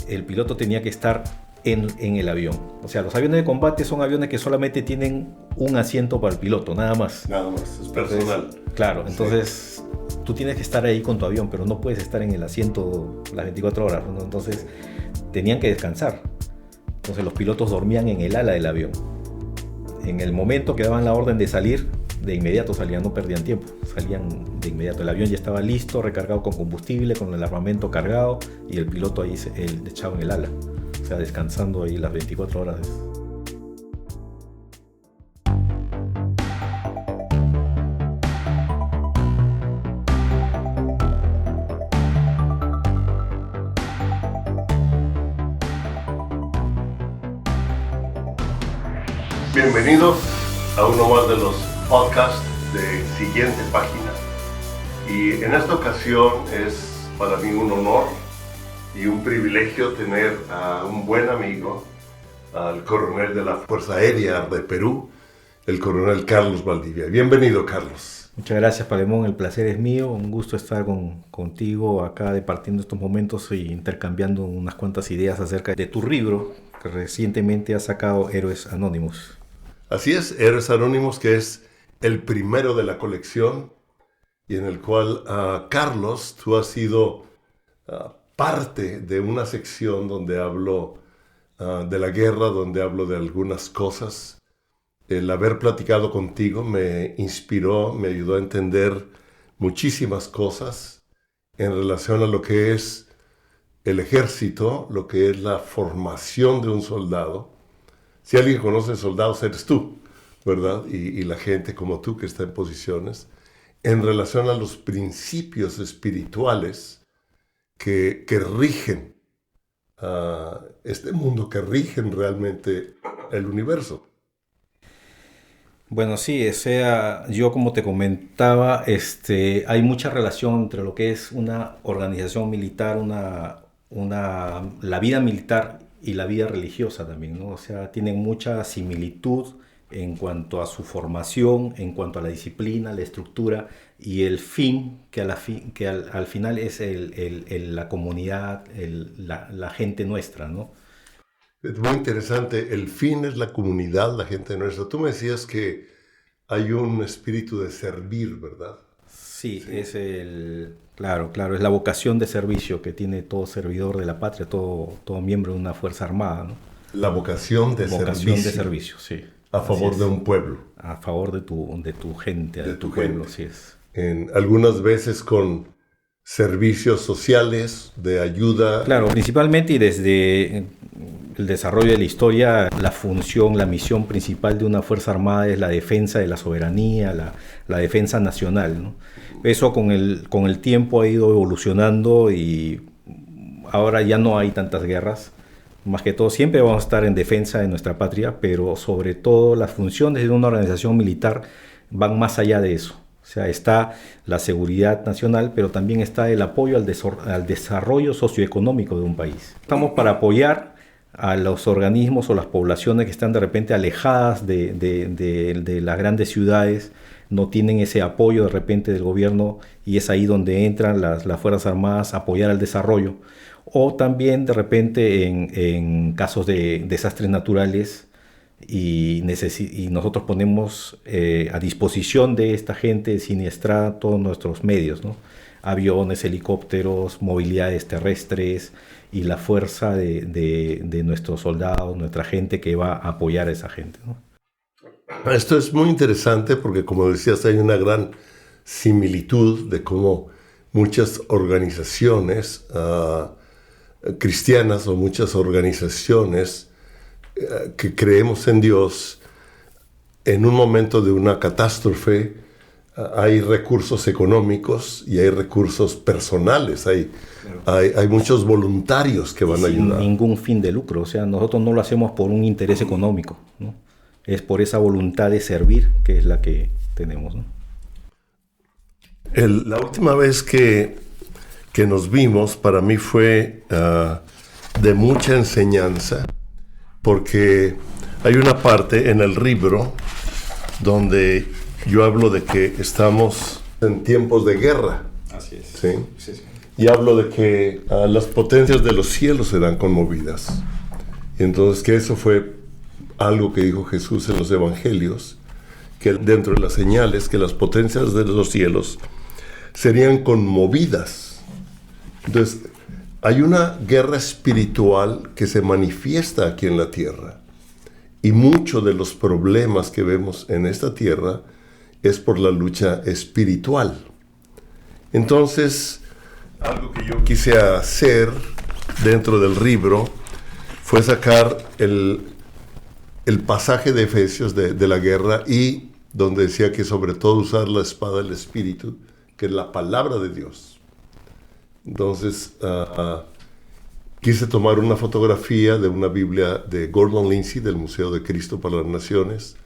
el piloto tenía que estar en el avión. O sea, los aviones de combate son aviones que solamente tienen un asiento para el piloto, nada más. Nada más, es personal. Claro, entonces tú tienes que estar ahí con tu avión, pero no puedes estar en el asiento las 24 horas, ¿no? Entonces tenían que descansar. Entonces los pilotos dormían en el ala del avión. En el momento que daban la orden de salir, de inmediato salían, no perdían tiempo, salían de inmediato. El avión ya estaba listo, recargado con combustible, con el armamento cargado, y el piloto ahí echado en el ala, o sea, descansando ahí las 24 horas. Bienvenidos a uno más de los podcasts de Siguiente Página. Y en esta ocasión es para mí un honor y un privilegio tener a un buen amigo, al coronel de la Fuerza Aérea de Perú, el coronel Carlos Valdivia. Bienvenido, Carlos. Muchas gracias, Palemón. El placer es mío. Un gusto estar contigo acá departiendo estos momentos y intercambiando unas cuantas ideas acerca de tu libro que recientemente has sacado, Héroes Anónimos. Así es, Héroes Anónimos, que es el primero de la colección y en el cual, Carlos, tú has sido parte de una sección donde hablo de la guerra, donde hablo de algunas cosas. El haber platicado contigo me inspiró, me ayudó a entender muchísimas cosas en relación a lo que es el ejército, lo que es la formación de un soldado. Si alguien conoce soldados, eres tú, ¿verdad? Y la gente como tú que está en posiciones, en relación a los principios espirituales que rigen este mundo, que rigen realmente el universo. Bueno, sí, o sea, yo como te comentaba, hay mucha relación entre lo que es una organización militar, la vida militar y la vida religiosa también, ¿no? O sea, tienen mucha similitud en cuanto a su formación, en cuanto a la disciplina, la estructura y el fin, que al final es la comunidad, la gente nuestra, ¿no? Es muy interesante, el fin es la comunidad, la gente nuestra. Tú me decías que hay un espíritu de servir, ¿verdad? Sí. Es claro, es la vocación de servicio que tiene todo servidor de la patria, todo miembro de una fuerza armada, ¿no? La vocación de servicio, sí. A favor de un pueblo. A favor de tu gente, de tu pueblo, sí es. Algunas veces con servicios sociales, de ayuda. Claro, principalmente y desde el desarrollo de la historia, la misión principal de una fuerza armada es la defensa de la soberanía, la defensa nacional, ¿no? Eso con el tiempo ha ido evolucionando y ahora ya no hay tantas guerras. Más que todo, siempre vamos a estar en defensa de nuestra patria, pero sobre todo las funciones de una organización militar van más allá de eso. O sea, está la seguridad nacional, pero también está el apoyo al desarrollo socioeconómico de un país. Estamos para apoyar a los organismos o las poblaciones que están de repente alejadas de las grandes ciudades, no tienen ese apoyo de repente del gobierno, y es ahí donde entran las Fuerzas Armadas a apoyar al desarrollo. O también de repente en casos de desastres naturales y nosotros ponemos a disposición de esta gente siniestrada todos nuestros medios, ¿no? Aviones, helicópteros, movilidades terrestres y la fuerza de nuestros soldados, nuestra gente que va a apoyar a esa gente, ¿no? Esto es muy interesante porque, como decías, hay una gran similitud de cómo muchas organizaciones cristianas o muchas organizaciones que creemos en Dios, en un momento de una catástrofe hay recursos económicos y hay recursos personales, hay muchos voluntarios que van a ayudar. Sin ningún fin de lucro, o sea, nosotros no lo hacemos por un interés económico, ¿no? Es por esa voluntad de servir que es la que tenemos, ¿no? La última vez que nos vimos para mí fue de mucha enseñanza, porque hay una parte en el libro donde yo hablo de que estamos en tiempos de guerra. Así es. ¿Sí? Sí. y hablo de que las potencias de los cielos serán conmovidas. Y entonces que eso fue algo que dijo Jesús en los evangelios, que dentro de las señales, que las potencias de los cielos serían conmovidas. Entonces, hay una guerra espiritual que se manifiesta aquí en la tierra. Y muchos de los problemas que vemos en esta tierra es por la lucha espiritual. Entonces, algo que yo quise hacer dentro del libro fue sacar el pasaje de Efesios de la guerra, y donde decía que sobre todo usar la espada del Espíritu, que es la palabra de Dios. Entonces, quise tomar una fotografía de una Biblia de Gordon Lindsay del Museo de Cristo para las Naciones,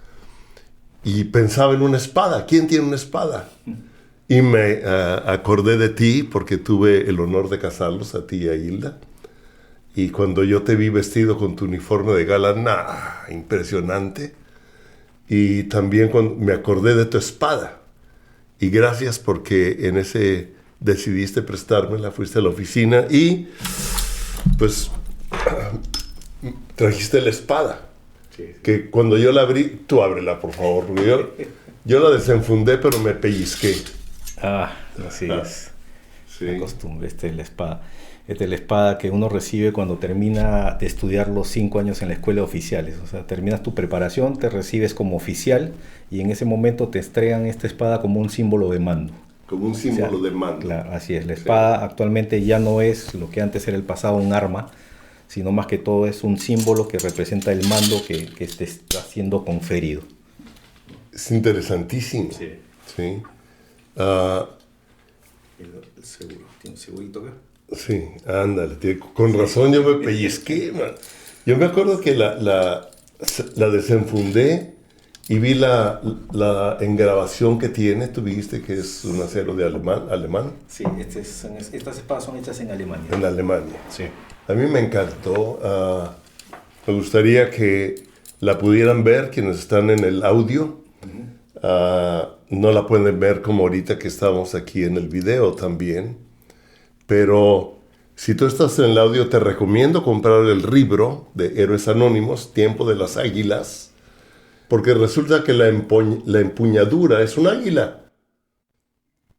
y pensaba en una espada. ¿Quién tiene una espada? Y me acordé de ti, porque tuve el honor de casarlos, a ti y a Hilda. Y cuando yo te vi vestido con tu uniforme de gala, impresionante. Y también cuando me acordé de tu espada. Y gracias, porque en ese decidiste prestármela, fuiste a la oficina y pues trajiste la espada. Sí. Que cuando yo la abrí, tú ábrela por favor, porque yo la desenfundé, pero me pellizqué. Así es. Sí. La costumbre, esta es la espada. Esta es la espada que uno recibe cuando termina de estudiar los 5 años en la escuela de oficiales. O sea, terminas tu preparación, te recibes como oficial y en ese momento te entregan esta espada como un símbolo de mando. Como un símbolo de mando. Claro, así es. La espada actualmente ya no es lo que antes era el pasado, un arma, sino más que todo es un símbolo que representa el mando que te está siendo conferido. Es interesantísimo. Sí. Sí. El seguro. ¿Tiene un segurito acá? Sí, ándale. Con razón yo me pellizqué, man. Yo me acuerdo que la desenfundé y vi la engrabación que tiene. Tú dijiste que es un acero de alemán. Sí, estas espadas son hechas en Alemania. En Alemania. Sí. A mí me encantó. Me gustaría que la pudieran ver quienes están en el audio. No la pueden ver como ahorita que estamos aquí en el video también. Pero si tú estás en el audio, te recomiendo comprar el libro de Héroes Anónimos, Tiempo de las Águilas, porque resulta que la empuñadura es un águila.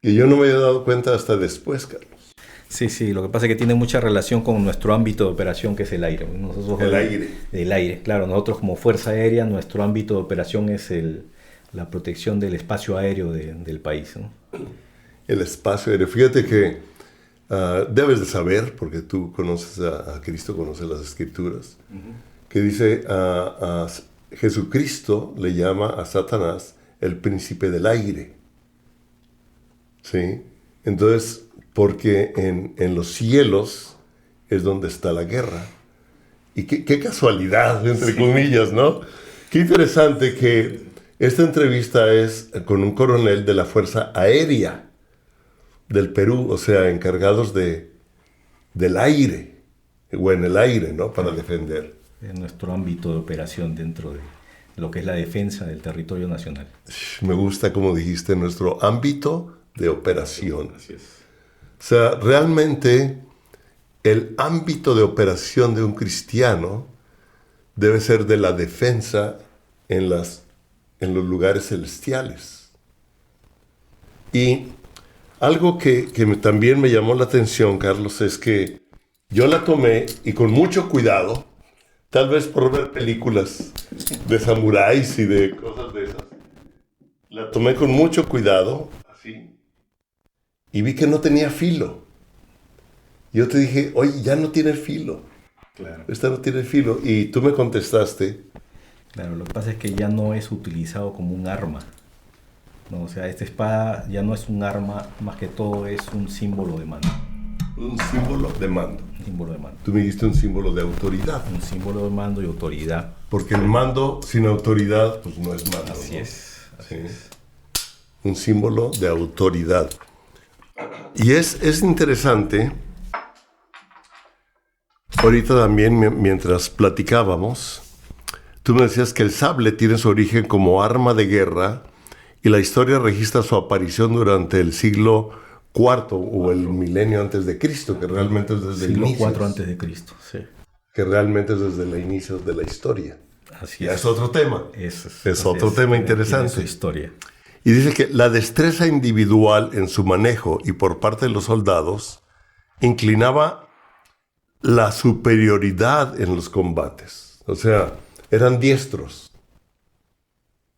Y yo no me había dado cuenta hasta después, Carlos. Sí, lo que pasa es que tiene mucha relación con nuestro ámbito de operación, que es el aire. El aire. El aire, claro. Nosotros como Fuerza Aérea, nuestro ámbito de operación es la protección del espacio aéreo del país, ¿no? El espacio aéreo. Fíjate que debes de saber, porque tú conoces a Cristo, conoces las Escrituras, que dice a Jesucristo le llama a Satanás el príncipe del aire. ¿Sí? Entonces, porque en los cielos es donde está la guerra. Y qué casualidad, entre comillas, ¿no? Qué interesante que esta entrevista es con un coronel de la Fuerza Aérea del Perú, o sea, encargados del aire, o en el aire, ¿no? Para defender. En nuestro ámbito de operación dentro de lo que es la defensa del territorio nacional. Me gusta como dijiste, nuestro ámbito de operación. Así es. O sea, realmente el ámbito de operación de un cristiano debe ser de la defensa en los lugares celestiales. Y algo que también me llamó la atención, Carlos, es que yo la tomé y con mucho cuidado, tal vez por ver películas de samuráis y de cosas de esas, la tomé con mucho cuidado, así, y vi que no tenía filo. Yo te dije, oye, ya no tiene filo. Claro. Esta no tiene filo. Y tú me contestaste. Claro, lo que pasa es que ya no es utilizado como un arma. No, o sea, esta espada ya no es un arma, más que todo es un símbolo de mando. Un símbolo de mando. Un símbolo de mando. Tú me dijiste un símbolo de autoridad. Un símbolo de mando y autoridad. Porque el mando sin autoridad, pues no es mando. Así ¿no? es. Así es. Un símbolo de autoridad. Y es interesante. Ahorita también, mientras platicábamos, tú me decías que el sable tiene su origen como arma de guerra y la historia registra su aparición durante el siglo cuarto o el milenio antes de Cristo, que realmente es desde el Siglo inicio. IV antes de Cristo, sí. Que realmente es desde el inicio de la historia. Así Ya es. es otro tema. Es otro tema tiene interesante. su historia. Y dice que la destreza individual en su manejo y por parte de los soldados inclinaba la superioridad en los combates. O sea, eran diestros.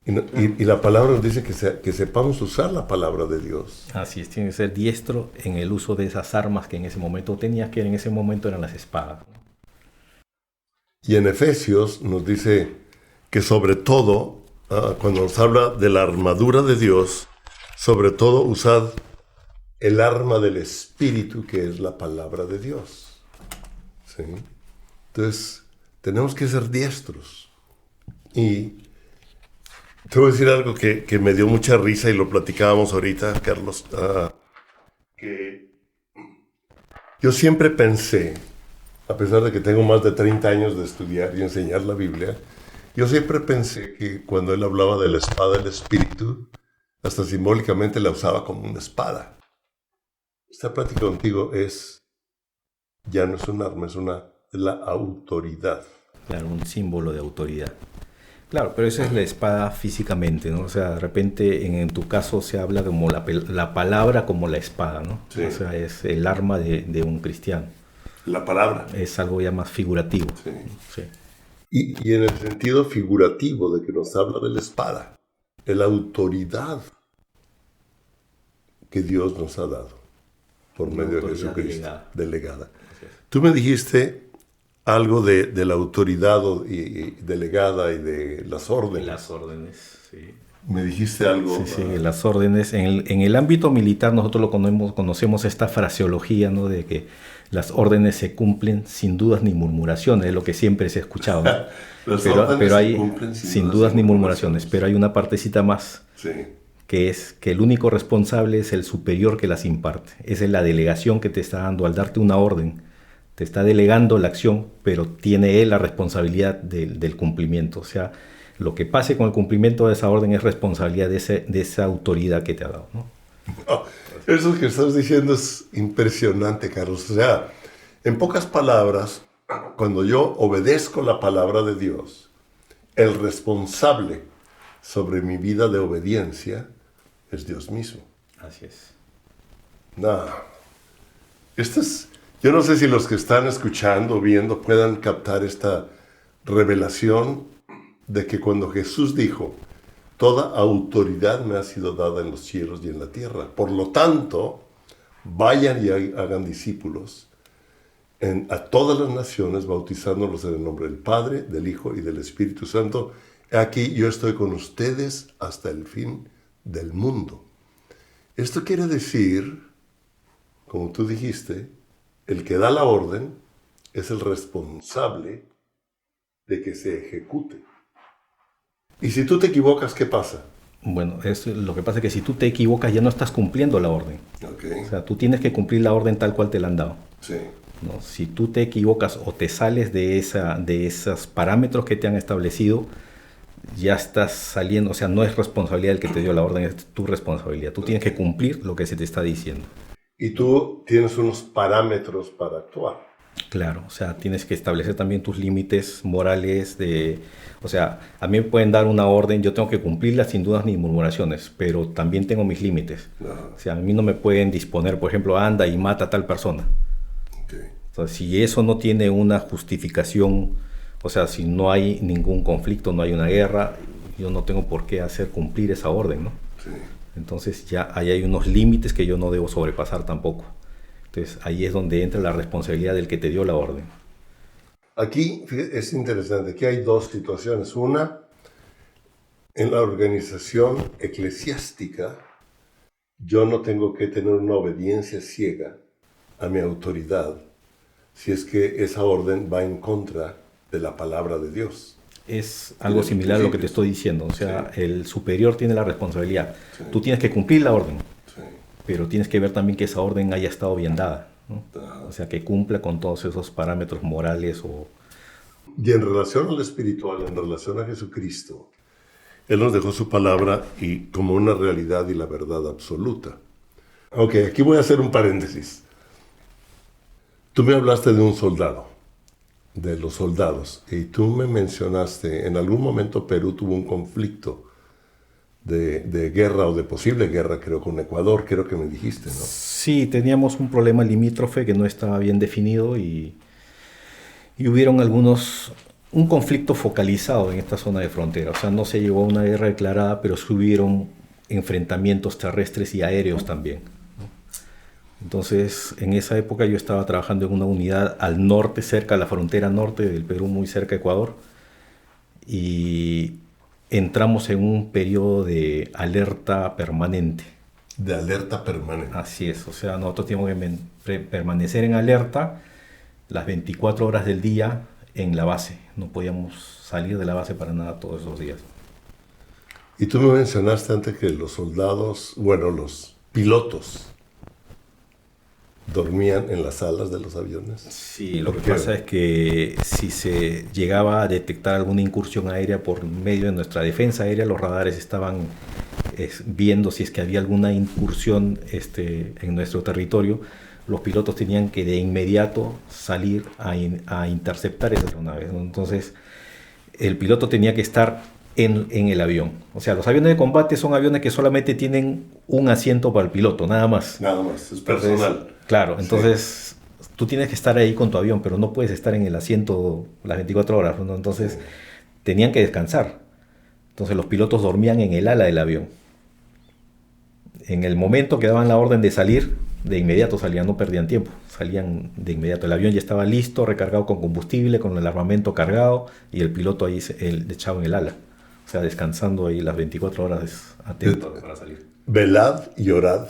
Y la palabra nos dice que sepamos usar la palabra de Dios. Así es, tiene que ser diestro en el uso de esas armas que en ese momento tenías, que en ese momento eran las espadas. Y en Efesios nos dice que sobre todo, cuando nos habla de la armadura de Dios, sobre todo usad el arma del Espíritu, que es la palabra de Dios. ¿Sí? Entonces, tenemos que ser diestros. Y te voy a decir algo que me dio mucha risa y lo platicábamos ahorita, Carlos, que yo siempre pensé, a pesar de que tengo más de 30 años de estudiar y enseñar la Biblia, yo siempre pensé que cuando él hablaba de la espada del Espíritu, hasta simbólicamente la usaba como una espada. Esta plática contigo ya no es un arma, es la autoridad. Claro, un símbolo de autoridad. Claro, pero esa es la espada físicamente, ¿no? O sea, de repente en tu caso se habla como la palabra como la espada, ¿no? Sí. O sea, es el arma de un cristiano. La palabra. Es algo ya más figurativo. Sí. Sí. Y en el sentido figurativo de que nos habla de la espada, de la autoridad que Dios nos ha dado por medio de Jesucristo, delegada. Tú me dijiste algo de la autoridad y delegada y de las órdenes. Las órdenes, sí. Me dijiste algo. Sí, las órdenes. En el ámbito militar nosotros conocemos esta fraseología, ¿no? De que las órdenes se cumplen sin dudas ni murmuraciones, es lo que siempre se ha escuchado, ¿no? pero hay sin dudas ni murmuraciones, pero hay una partecita más, sí, que es que el único responsable es el superior que las imparte. Esa es la delegación que te está dando al darte una orden. Te está delegando la acción, pero tiene él la responsabilidad del cumplimiento. O sea, lo que pase con el cumplimiento de esa orden es responsabilidad de esa autoridad que te ha dado, ¿no? Oh, eso que estás diciendo es impresionante, Carlos. O sea, en pocas palabras, cuando yo obedezco la palabra de Dios, el responsable sobre mi vida de obediencia es Dios mismo. Así es. No. Yo no sé si los que están escuchando o viendo puedan captar esta revelación de que cuando Jesús dijo, toda autoridad me ha sido dada en los cielos y en la tierra. Por lo tanto, vayan y hagan discípulos a todas las naciones, bautizándolos en el nombre del Padre, del Hijo y del Espíritu Santo. Aquí yo estoy con ustedes hasta el fin del mundo. Esto quiere decir, como tú dijiste, el que da la orden es el responsable de que se ejecute. Y si tú te equivocas, ¿qué pasa? Bueno, lo que pasa es que si tú te equivocas ya no estás cumpliendo la orden. Okay. O sea, tú tienes que cumplir la orden tal cual te la han dado. Sí. ¿No? Si tú te equivocas o te sales de esos parámetros que te han establecido, ya estás saliendo. O sea, no es responsabilidad del que te dio la orden, es tu responsabilidad. Tú tienes que cumplir lo que se te está diciendo. Y tú tienes unos parámetros para actuar. Claro, o sea, tienes que establecer también tus límites morales o sea, a mí me pueden dar una orden, yo tengo que cumplirla sin dudas ni murmuraciones, pero también tengo mis límites. Ajá. O sea, a mí no me pueden disponer, por ejemplo, anda y mata a tal persona. Okay. Entonces, si eso no tiene una justificación, o sea, si no hay ningún conflicto, no hay una guerra, yo no tengo por qué hacer cumplir esa orden, ¿no? Sí. Entonces ya ahí hay unos límites que yo no debo sobrepasar tampoco. Entonces ahí es donde entra la responsabilidad del que te dio la orden. Aquí es interesante, aquí hay dos situaciones. Una, en la organización eclesiástica, yo no tengo que tener una obediencia ciega a mi autoridad si es que esa orden va en contra de la palabra de Dios. Es algo similar a lo que te estoy diciendo. O sea, sí, el superior tiene la responsabilidad. Sí. Tú tienes que cumplir la orden, Sí. pero tienes que ver también que esa orden haya estado bien dada, ¿no? Ajá. O sea, que cumpla con todos esos parámetros morales o... Y en relación al espiritual, en relación a Jesucristo, Él nos dejó su palabra y como una realidad y la verdad absoluta. Ok, aquí voy a hacer un paréntesis. Tú me hablaste de un soldado, de los soldados, y tú me mencionaste, en algún momento Perú tuvo un conflicto de guerra o de posible guerra, creo, con Ecuador, creo que me dijiste, ¿no? Sí, teníamos un problema limítrofe que no estaba bien definido y hubieron un conflicto focalizado en esta zona de frontera. O sea, no se llegó a una guerra declarada, pero sí hubieron enfrentamientos terrestres y aéreos también. Entonces, en esa época yo estaba trabajando en una unidad al norte, cerca de la frontera norte del Perú, muy cerca de Ecuador, y entramos en un periodo de alerta permanente. De alerta permanente. Así es, o sea, nosotros tenemos que permanecer en alerta las 24 horas del día en la base. No podíamos salir de la base para nada todos esos días. Y tú me mencionaste antes que los soldados, bueno, los pilotos, dormían en las salas de los aviones. Sí, lo que pasa es que si se llegaba a detectar alguna incursión aérea por medio de nuestra defensa aérea, los radares estaban viendo si es que había alguna incursión en nuestro territorio. Los pilotos tenían que de inmediato salir a interceptar esas aeronaves, ¿no? Entonces, el piloto tenía que estar en el avión. O sea, los aviones de combate son aviones que solamente tienen un asiento para el piloto, nada más. Nada más, es personal. Entonces, claro, entonces tú tienes que estar ahí con tu avión, pero no puedes estar en el asiento las 24 horas, ¿no? Entonces, tenían que descansar. Entonces, los pilotos dormían en el ala del avión. En el momento que daban la orden de salir, de inmediato salían, no perdían tiempo, salían de inmediato. El avión ya estaba listo, recargado con combustible, con el armamento cargado, y el piloto ahí echado en el ala. O sea, descansando ahí las 24 horas atento para salir. Velad y orad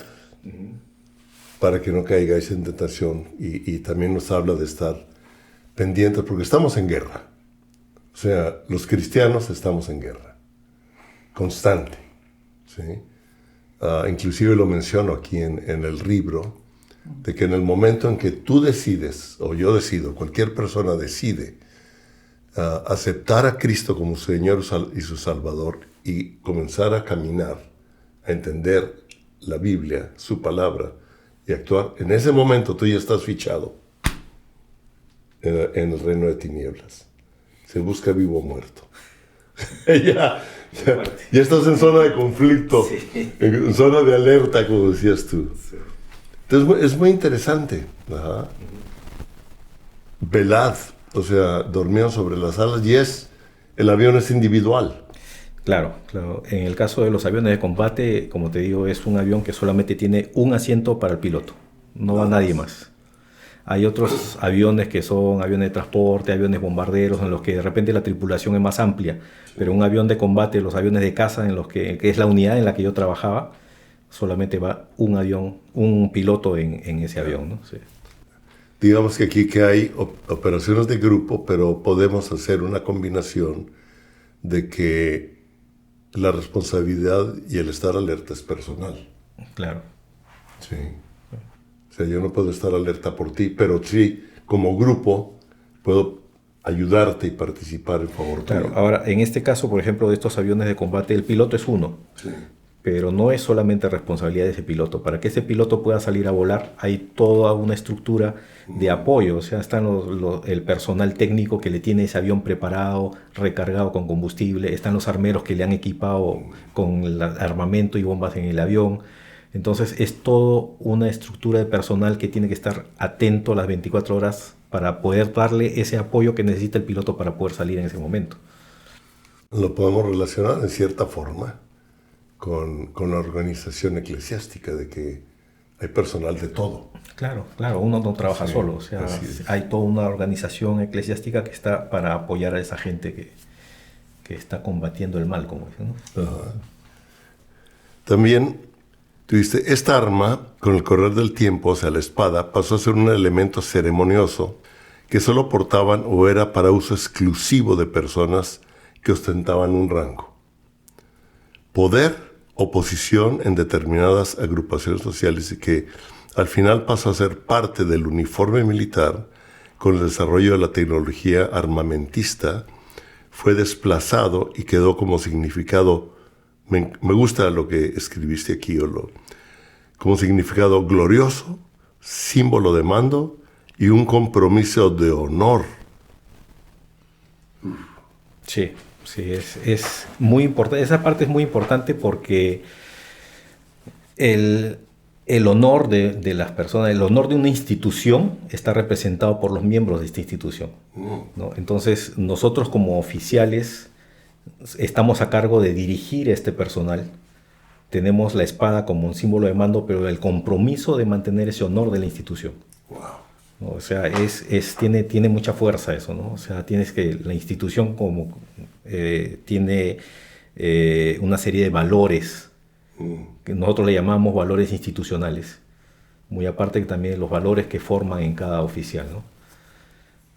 para que no caigáis en tentación. Y también nos habla de estar pendientes, porque estamos en guerra. O sea, los cristianos estamos en guerra. Constante. ¿Sí? Inclusive lo menciono aquí en el libro, de que en el momento en que tú decides, o yo decido, cualquier persona decide aceptar a Cristo como su Señor y su Salvador y comenzar a caminar, a entender la Biblia, su palabra y actuar, en ese momento tú ya estás fichado en el reino de tinieblas. Se busca vivo o muerto. ya estás en zona de conflicto, sí. En zona de alerta, como decías tú. Sí. Entonces es muy interesante. Ajá. Velad, o sea, dormían sobre las alas y el avión es individual. Claro, claro. En el caso de los aviones de combate, como te digo, es un avión que solamente tiene un asiento para el piloto, no va nadie más. Hay otros aviones que son aviones de transporte, aviones bombarderos, en los que de repente la tripulación es más amplia, pero un avión de combate, los aviones de caza, que es la unidad en la que yo trabajaba, solamente va un piloto en ese avión, ¿no? Sí. Digamos que aquí que hay operaciones de grupo, pero podemos hacer una combinación de que la responsabilidad y el estar alerta es personal. Claro. Sí. O sea, yo no puedo estar alerta por ti, pero sí, como grupo, puedo ayudarte y participar en favor tuyo. Claro. Ahora, en este caso, por ejemplo, de estos aviones de combate, el piloto es uno. Sí. Pero no es solamente responsabilidad de ese piloto. Para que ese piloto pueda salir a volar, hay toda una estructura de apoyo. O sea, están el personal técnico que le tiene ese avión preparado, recargado con combustible. Están los armeros que le han equipado con el armamento y bombas en el avión. Entonces, es toda una estructura de personal que tiene que estar atento las 24 horas para poder darle ese apoyo que necesita el piloto para poder salir en ese momento. Lo podemos relacionar en cierta forma con la organización eclesiástica, de que hay personal de todo. Claro, uno no trabaja solo, o sea, hay toda una organización eclesiástica que está para apoyar a esa gente que está combatiendo el mal, como dicen, ¿no? Ajá. También tuviste esta arma, con el correr del tiempo, o sea, la espada, pasó a ser un elemento ceremonioso que solo portaban o era para uso exclusivo de personas que ostentaban un rango, poder o posición en determinadas agrupaciones sociales, y que al final pasó a ser parte del uniforme militar. Con el desarrollo de la tecnología armamentista fue desplazado y quedó como significado. Me gusta lo que escribiste aquí, como significado glorioso, símbolo de mando y un compromiso de honor. Sí, sí, es muy importante. Esa parte es muy importante porque el honor de las personas, el honor de una institución está representado por los miembros de esta institución, ¿no? Entonces, nosotros como oficiales estamos a cargo de dirigir a este personal. Tenemos la espada como un símbolo de mando, pero el compromiso de mantener ese honor de la institución. Wow. ¿No? O sea, tiene mucha fuerza eso, ¿no? O sea, la institución como tiene una serie de valores que nosotros le llamamos valores institucionales, muy aparte que también los valores que forman en cada oficial, ¿no?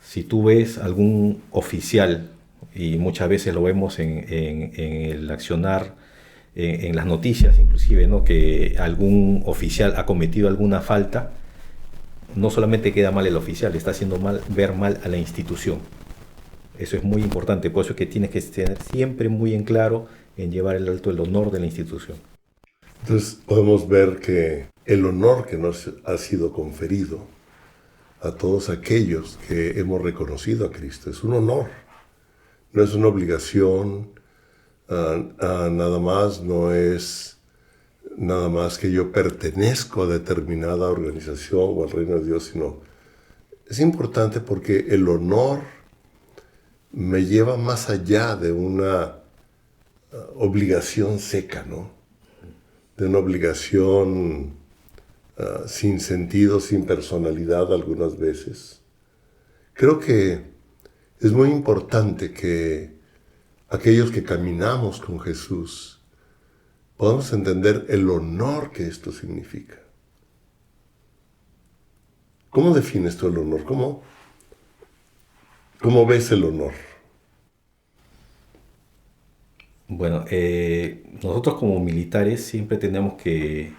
Si tú ves algún oficial, y muchas veces lo vemos en el accionar, en las noticias inclusive, ¿no? Que algún oficial ha cometido alguna falta, no solamente queda mal el oficial, está haciendo ver mal a la institución. Eso es muy importante, por eso es que tienes que tener siempre muy en claro en llevar el alto el honor de la institución. Entonces podemos ver que el honor que nos ha sido conferido a todos aquellos que hemos reconocido a Cristo es un honor, no es una obligación, nada más, no es nada más que yo pertenezco a determinada organización o al reino de Dios, sino es importante porque el honor me lleva más allá de una obligación seca, ¿no? De una obligación sin sentido, sin personalidad algunas veces. Creo que es muy importante que aquellos que caminamos con Jesús podamos entender el honor que esto significa. ¿Cómo defines tú el honor? ¿Cómo ves el honor? Bueno, nosotros como militares siempre tenemos que...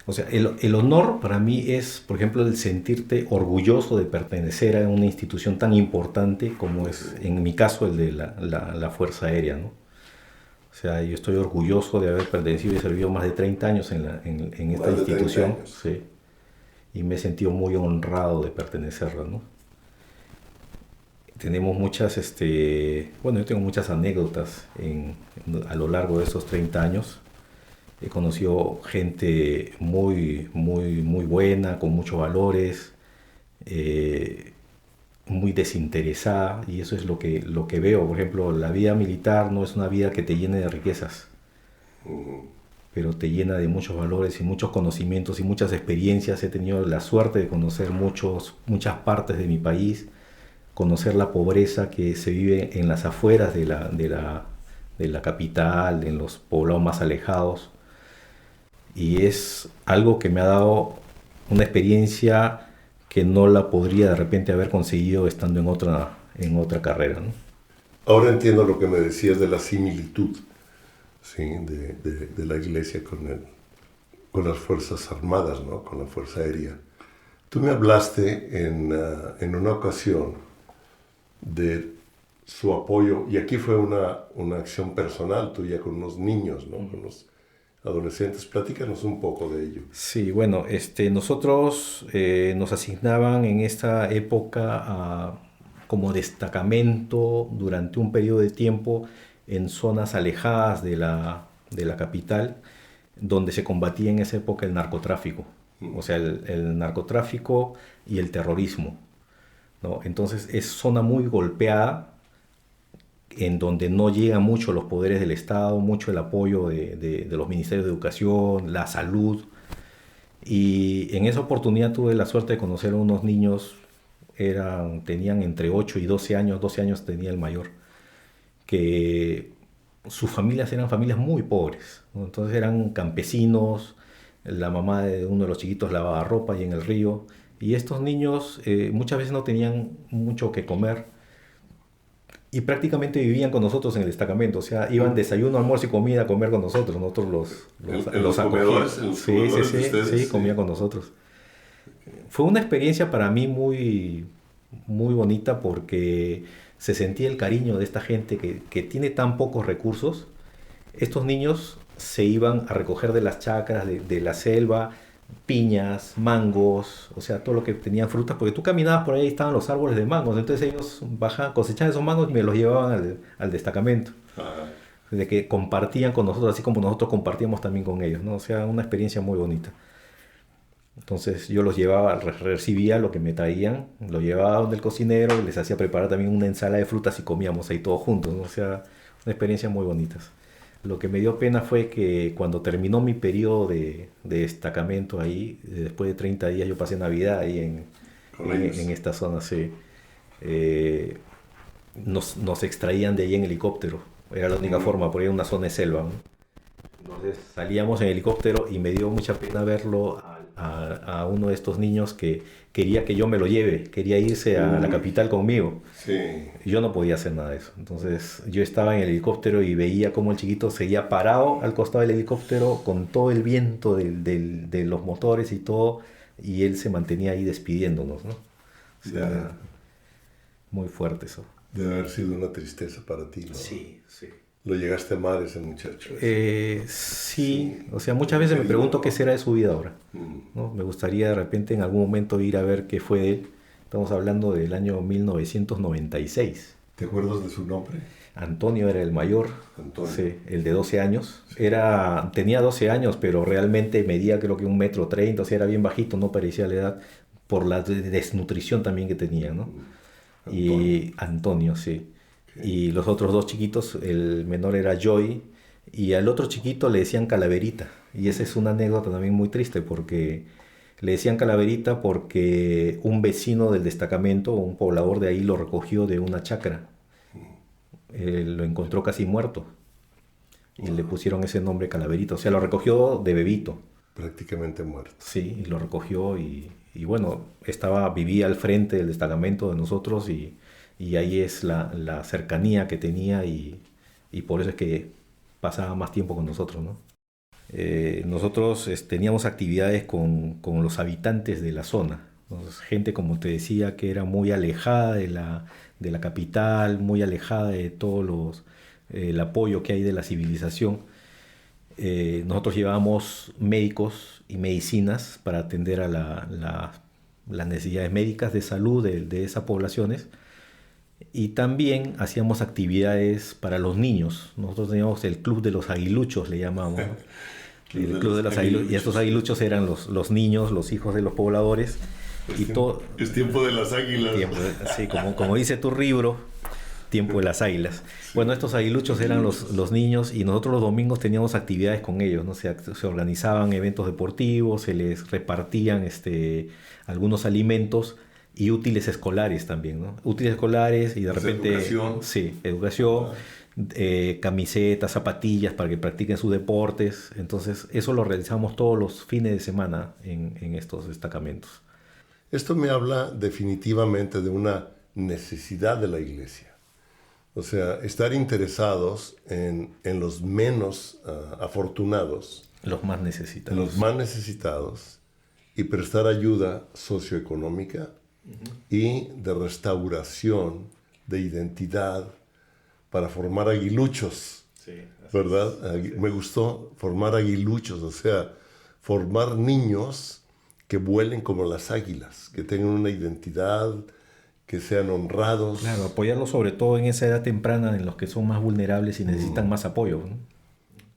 O sea, el honor para mí es, por ejemplo, el sentirte orgulloso de pertenecer a una institución tan importante como es, en mi caso, el de la Fuerza Aérea, ¿no? O sea, yo estoy orgulloso de haber pertenecido y servido más de 30 años en esta institución, sí, y me he sentido muy honrado de pertenecerla, ¿no? Tenemos muchas, bueno, yo tengo muchas anécdotas a lo largo de esos 30 años. He conocido gente muy, muy, muy buena, con muchos valores, muy desinteresada, y eso es lo que veo. Por ejemplo, la vida militar no es una vida que te llene de riquezas, pero te llena de muchos valores y muchos conocimientos y muchas experiencias. He tenido la suerte de conocer muchas partes de mi país, conocer la pobreza que se vive en las afueras de la capital, en los poblados más alejados. Y es algo que me ha dado una experiencia que no la podría de repente haber conseguido estando en otra carrera, ¿no? Ahora entiendo lo que me decías de la similitud, ¿sí? de la iglesia con las Fuerzas Armadas, ¿no? Con la Fuerza Aérea. Tú me hablaste en una ocasión de su apoyo, y aquí fue una acción personal tuya con unos niños, ¿no? Con los adolescentes. Platícanos un poco de ello. Sí, bueno, nosotros nos asignaban en esta época como destacamento durante un periodo de tiempo en zonas alejadas de la capital, donde se combatía en esa época el narcotráfico, o sea, el narcotráfico y el terrorismo, ¿no? Entonces es zona muy golpeada, en donde no llegan mucho los poderes del Estado, mucho el apoyo de los ministerios de educación, la salud. Y en esa oportunidad tuve la suerte de conocer a unos niños, tenían entre 8 y 12 años, 12 años tenía el mayor, que sus familias eran familias muy pobres, ¿no? Entonces eran campesinos, la mamá de uno de los chiquitos lavaba ropa y en el río, y estos niños muchas veces no tenían mucho que comer, y prácticamente vivían con nosotros en el destacamento. O sea, iban desayuno, almuerzo y comida a comer con nosotros. Nosotros los acogíamos. Sí, comían con nosotros. Fue una experiencia para mí muy, muy bonita porque se sentía el cariño de esta gente que tiene tan pocos recursos. Estos niños se iban a recoger de las chacras, de la selva, piñas, mangos, o sea, todo lo que tenían frutas, porque tú caminabas por ahí y estaban los árboles de mangos, entonces ellos bajaban, cosechaban esos mangos y me los llevaban al destacamento. Ajá. De que compartían con nosotros, así como nosotros compartíamos también con ellos, ¿no? O sea, una experiencia muy bonita. Entonces yo los llevaba, recibía lo que me traían, lo llevaba donde el cocinero, les hacía preparar también una ensalada de frutas y comíamos ahí todos juntos, ¿no? O sea, una experiencia muy bonita. Lo que me dio pena fue que cuando terminó mi periodo de destacamento ahí, después de 30 días, yo pasé Navidad ahí Con ellos. en esta zona, sí. eh, nos extraían de ahí en helicóptero. Era la única forma, porque era una zona de selva, ¿no? Entonces salíamos en helicóptero y me dio mucha pena verlo a uno de estos niños que quería que yo me lo lleve, quería irse a la capital conmigo. Sí. Yo no podía hacer nada de eso. Entonces yo estaba en el helicóptero y veía cómo el chiquito seguía parado al costado del helicóptero con todo el viento de los motores y todo, y él se mantenía ahí despidiéndonos, ¿no? O sea, muy fuerte eso. Debe haber sido una tristeza para ti, ¿no? Sí, sí. Lo llegaste a amar ese muchacho. Sí, o sea, muchas veces me pregunto qué será de su vida ahora, Mm. ¿no? Me gustaría de repente en algún momento ir a ver qué fue de él. Estamos hablando del año 1996. ¿Te acuerdas de su nombre? Antonio era el mayor, Antonio. sí, el de 12 años. Tenía 12 años, pero realmente medía creo que 1,30 m, o sea, era bien bajito, no parecía la edad, por la desnutrición también que tenía, ¿no? Y Antonio, sí. Y los otros dos chiquitos, el menor era Joy, y al otro chiquito le decían Calaverita. Y esa es una anécdota también muy triste, porque le decían Calaverita porque un vecino del destacamento, un poblador de ahí, lo recogió de una chacra. Lo encontró casi muerto y le pusieron ese nombre Calaverita. O sea, lo recogió de bebito. Prácticamente muerto. Sí, y lo recogió y bueno, vivía al frente del destacamento de nosotros y ahí es la cercanía que tenía y por eso es que pasaba más tiempo con nosotros, ¿no? Nosotros teníamos actividades con los habitantes de la zona. Entonces, gente, como te decía, que era muy alejada de la capital, muy alejada de el apoyo que hay de la civilización. Nosotros llevábamos médicos y medicinas para atender a las necesidades médicas de salud de esas poblaciones. Y también hacíamos actividades para los niños. Nosotros teníamos el Club de los Aguiluchos, le llamamos, ¿no? El Club de los Aguiluchos. Y estos aguiluchos eran los niños, los hijos de los pobladores. Es tiempo de las águilas. Sí, como dice tu libro, tiempo de las águilas. Sí. Bueno, estos aguiluchos eran los niños y nosotros los domingos teníamos actividades con ellos, ¿no? Se organizaban eventos deportivos, se les repartían algunos alimentos y útiles escolares también, ¿no? Útiles escolares y de repente... Educación. Sí, educación, camisetas, zapatillas para que practiquen sus deportes. Entonces eso lo realizamos todos los fines de semana en estos destacamentos. Esto me habla definitivamente de una necesidad de la iglesia. O sea, estar interesados en los menos afortunados. Los más necesitados. Los más necesitados y prestar ayuda socioeconómica y de restauración de identidad para formar aguiluchos. Sí, ¿verdad? Sí. Me gustó formar aguiluchos, o sea, formar niños que vuelen como las águilas, que tengan una identidad, que sean honrados. Claro, apoyarlos sobre todo en esa edad temprana en los que son más vulnerables y necesitan más apoyo, ¿no?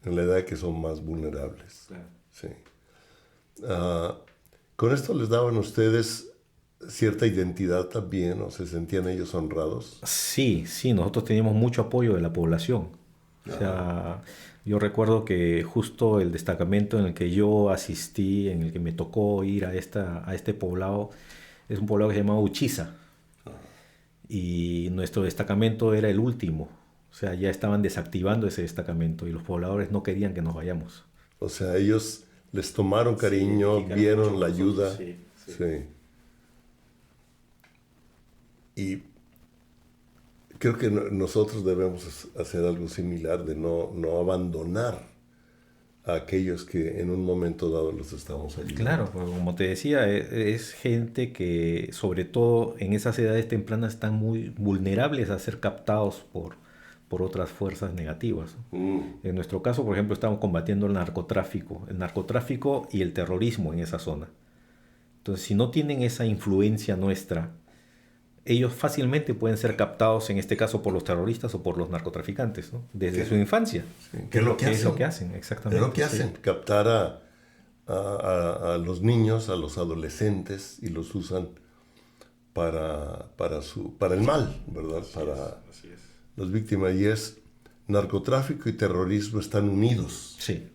En la edad que son más vulnerables. Claro. Sí. ¿Con esto les daban a ustedes cierta identidad también, o se sentían ellos honrados? Sí, nosotros teníamos mucho apoyo de la población. O sea, yo recuerdo que justo el destacamento en el que yo asistí, en el que me tocó ir a este poblado, es un poblado que se llamaba Uchiza. Y nuestro destacamento era el último. O sea, ya estaban desactivando ese destacamento y los pobladores no querían que nos vayamos. O sea, ellos les tomaron cariño, sí, vieron la ayuda. Sí. Y creo que nosotros debemos hacer algo similar, de no abandonar a aquellos que en un momento dado los estamos ayudando. Claro, pues como te decía, es gente que sobre todo en esas edades tempranas están muy vulnerables a ser captados por otras fuerzas negativas. En nuestro caso, por ejemplo, estamos combatiendo el narcotráfico y el terrorismo en esa zona. Entonces, si no tienen esa influencia nuestra, ellos fácilmente pueden ser captados, en este caso, por los terroristas o por los narcotraficantes, ¿no? Desde su infancia. Sí. ¿Qué es lo que hacen? Es lo que hacen, exactamente. Es lo que hacen, sí. Captar a los niños, a los adolescentes, y los usan para el mal, ¿verdad? Así es. Las víctimas. Y es narcotráfico y terrorismo están unidos. Sí.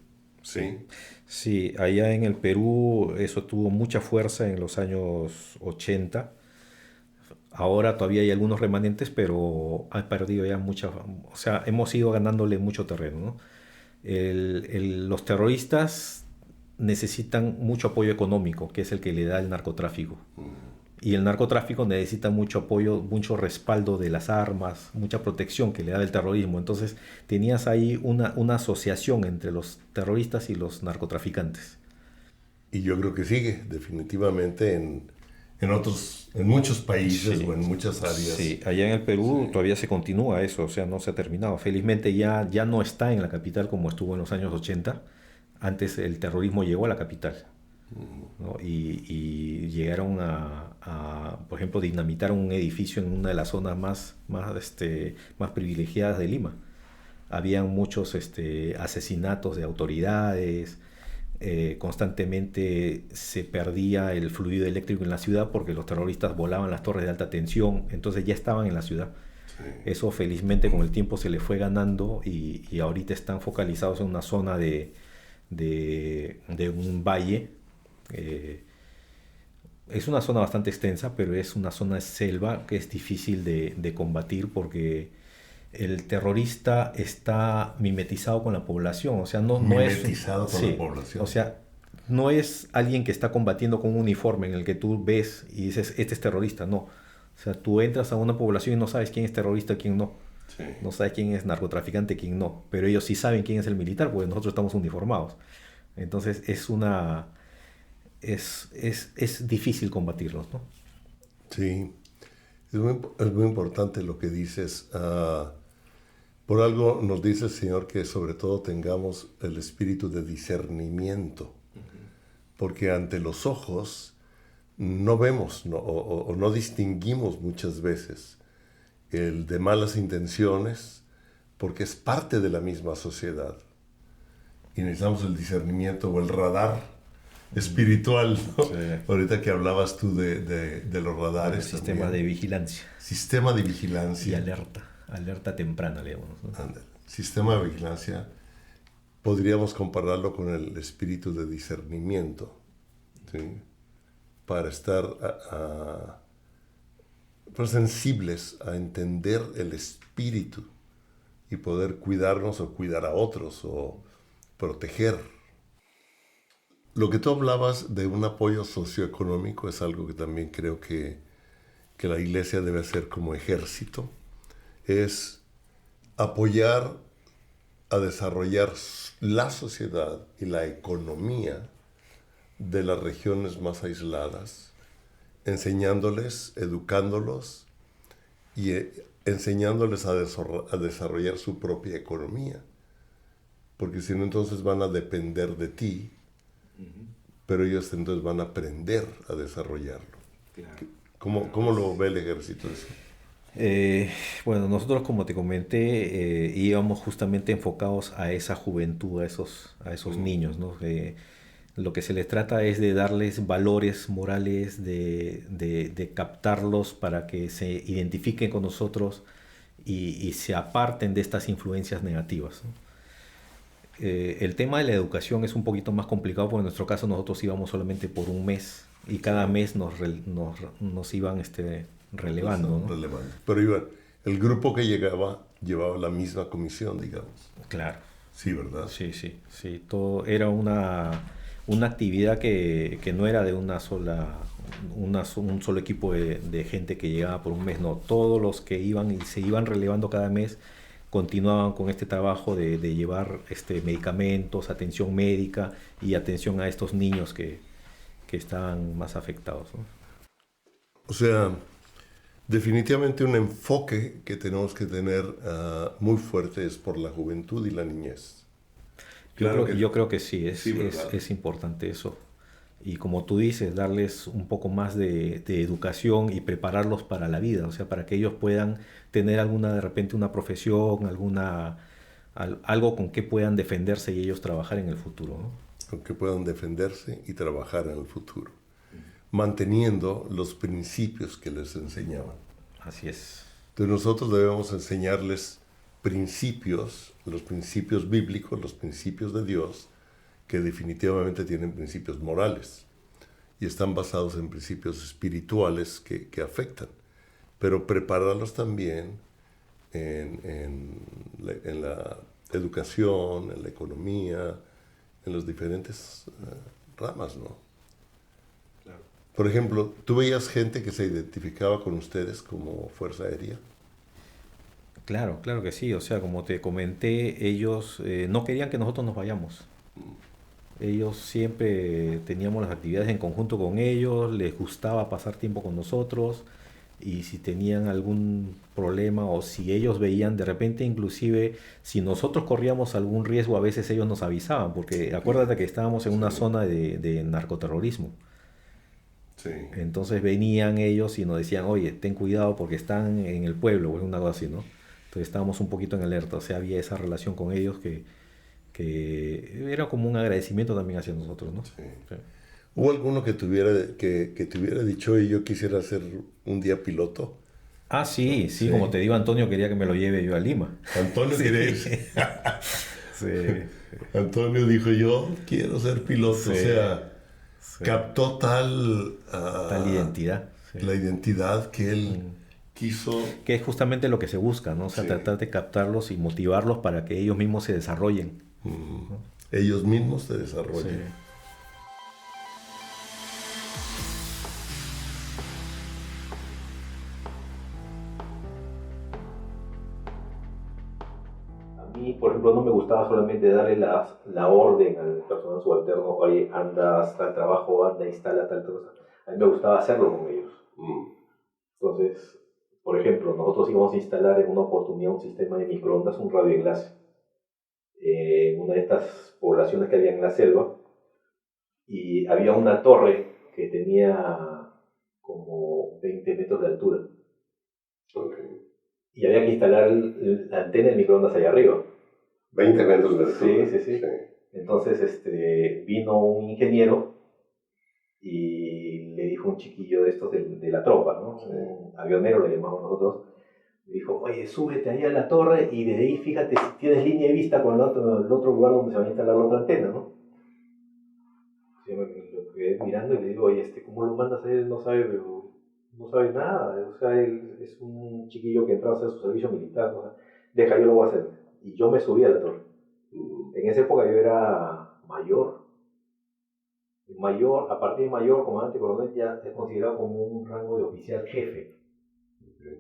Sí. Sí, allá en el Perú eso tuvo mucha fuerza en los años 80. Ahora todavía hay algunos remanentes, pero han perdido ya mucha... O sea, hemos ido ganándole mucho terreno, ¿no? Los terroristas necesitan mucho apoyo económico, que es el que le da el narcotráfico. Y el narcotráfico necesita mucho apoyo, mucho respaldo de las armas, mucha protección que le da el terrorismo. Entonces tenías ahí una asociación entre los terroristas y los narcotraficantes. Y yo creo que sigue definitivamente en muchos países, sí, o en muchas áreas. Sí, allá en el Perú todavía se continúa eso, o sea, no se ha terminado. Felizmente ya no está en la capital como estuvo en los años 80. Antes el terrorismo llegó a la capital, ¿no? Y llegaron por ejemplo, dinamitaron un edificio en una de las zonas más privilegiadas de Lima. Habían muchos asesinatos de autoridades. Constantemente se perdía el fluido eléctrico en la ciudad porque los terroristas volaban las torres de alta tensión, entonces ya estaban en la ciudad. Sí. Eso felizmente con el tiempo se le fue ganando y ahorita están focalizados en una zona de un valle. Es una zona bastante extensa, pero es una zona de selva que es difícil de combatir porque el terrorista está mimetizado con la población, o sea, no es mimetizado con la población. O sea, no es alguien que está combatiendo con un uniforme en el que tú ves y dices, este es terrorista, no. O sea, tú entras a una población y no sabes quién es terrorista y quién no. Sí. No sabes quién es narcotraficante y quién no. Pero ellos sí saben quién es el militar porque nosotros estamos uniformados. Entonces es difícil combatirlos, ¿no? Sí, es muy importante lo que dices. Por algo nos dice el Señor que sobre todo tengamos el espíritu de discernimiento, porque ante los ojos no vemos o no distinguimos muchas veces el de malas intenciones, porque es parte de la misma sociedad. Y necesitamos el discernimiento o el radar espiritual, ¿no? Sí. Ahorita que hablabas tú de los radares. El sistema también de vigilancia. Sistema de vigilancia. Y alerta temprana, le llamamos, ¿no? Sistema de vigilancia, podríamos compararlo con el espíritu de discernimiento, ¿sí? Para estar sensibles a entender el espíritu y poder cuidarnos o cuidar a otros o proteger. Lo que tú hablabas de un apoyo socioeconómico es algo que también creo que la iglesia debe hacer como ejército. Es apoyar a desarrollar la sociedad y la economía de las regiones más aisladas, enseñándoles, educándolos y enseñándoles a desarrollar su propia economía. Porque si no, entonces van a depender de ti, pero ellos entonces van a aprender a desarrollarlo. Claro. ¿Cómo lo ve el ejército eso? Bueno, nosotros, como te comenté, íbamos justamente enfocados a esa juventud, a esos niños, ¿no? Lo que se les trata es de darles valores morales, de captarlos para que se identifiquen con nosotros y se aparten de estas influencias negativas, ¿no? El tema de la educación es un poquito más complicado porque en nuestro caso nosotros íbamos solamente por un mes y cada mes nos iban relevando, ¿no? Relevando. Pero el grupo que llevaba la misma comisión, digamos. Claro. Sí, ¿verdad? Sí. Todo era una actividad que no era de un solo equipo de gente que llegaba por un mes, no. Todos los que iban y se iban relevando cada mes continuaban con este trabajo de llevar medicamentos, atención médica y atención a estos niños que estaban más afectados, ¿no? O sea, Definitivamente un enfoque que tenemos que tener muy fuerte es por la juventud y la niñez. Yo creo que sí, Sí, ¿verdad? es importante eso. Y como tú dices, darles un poco más de educación y prepararlos para la vida, o sea, para que ellos puedan tener alguna, de repente, una profesión, algo con que puedan defenderse y ellos trabajar en el futuro, ¿no? Con que puedan defenderse y trabajar en el futuro, manteniendo los principios que les enseñaban. Así es. Entonces nosotros debemos enseñarles principios, los principios bíblicos, los principios de Dios, que definitivamente tienen principios morales y están basados en principios espirituales que afectan, pero prepararlos también en la educación, en la economía, en las diferentes ramas, ¿no? Claro. Por ejemplo, ¿tú veías gente que se identificaba con ustedes como Fuerza Aérea? Claro, claro que sí. O sea, como te comenté, ellos no querían que nosotros nos vayamos. Ellos siempre teníamos las actividades en conjunto con ellos, les gustaba pasar tiempo con nosotros y si tenían algún problema o si ellos veían de repente, inclusive si nosotros corríamos algún riesgo, a veces ellos nos avisaban, porque acuérdate que estábamos en una Sí, zona de narcoterrorismo. sí. Entonces venían ellos y nos decían, oye, ten cuidado porque están en el pueblo o una cosa así, ¿no? Entonces estábamos un poquito en alerta, o sea, había esa relación con ellos que era como un agradecimiento también hacia nosotros, ¿no? Sí. Sí. ¿Hubo alguno que te hubiera dicho, y yo quisiera ser un día piloto? Ah, sí, sí, Sí. como te digo, Antonio quería que me lo lleve yo a Lima. Antonio Sí, quería irse. sí, Antonio dijo, yo quiero ser piloto. O sí, sea, sí. captó Tal identidad. Sí. la identidad que él quiso. Que es justamente lo que se busca, ¿no? O sea, Sí. tratar de captarlos y motivarlos para que ellos mismos se desarrollen. Ellos mismos se Sí. desarrollen. A mí, por ejemplo, no me gustaba solamente darle la orden al personal subalterno, oye, anda, haz tal trabajo, anda, instala tal cosa. A mí me gustaba hacerlo con ellos. Mm. Entonces, por ejemplo, nosotros íbamos a instalar en una oportunidad un sistema de microondas, un radioenlace, en una de estas poblaciones que había en la selva, y había una torre que tenía como 20 metros de altura, Ok. y había que instalar la antena de microondas allá arriba. 20 metros de Sí, altura. sí, sí. Entonces vino un ingeniero y le dijo un chiquillo de estos de la tropa, ¿no? Sí. Un avionero le llamamos nosotros. Le dijo, oye, súbete ahí a la torre y desde ahí fíjate si tienes línea de vista con el otro lugar donde se va a instalar la otra antena, ¿no? Yo me lo quedé mirando y le digo, oye, ¿cómo lo mandas a él? No sabe, pero no sabe nada. O sea, él es un chiquillo que entró a hacer su servicio militar, ¿no? Deja, yo lo voy a hacer. Y yo me subí a la torre. En esa época yo era mayor. Mayor, a partir de mayor, comandante coronel, ya es considerado como un rango de oficial jefe.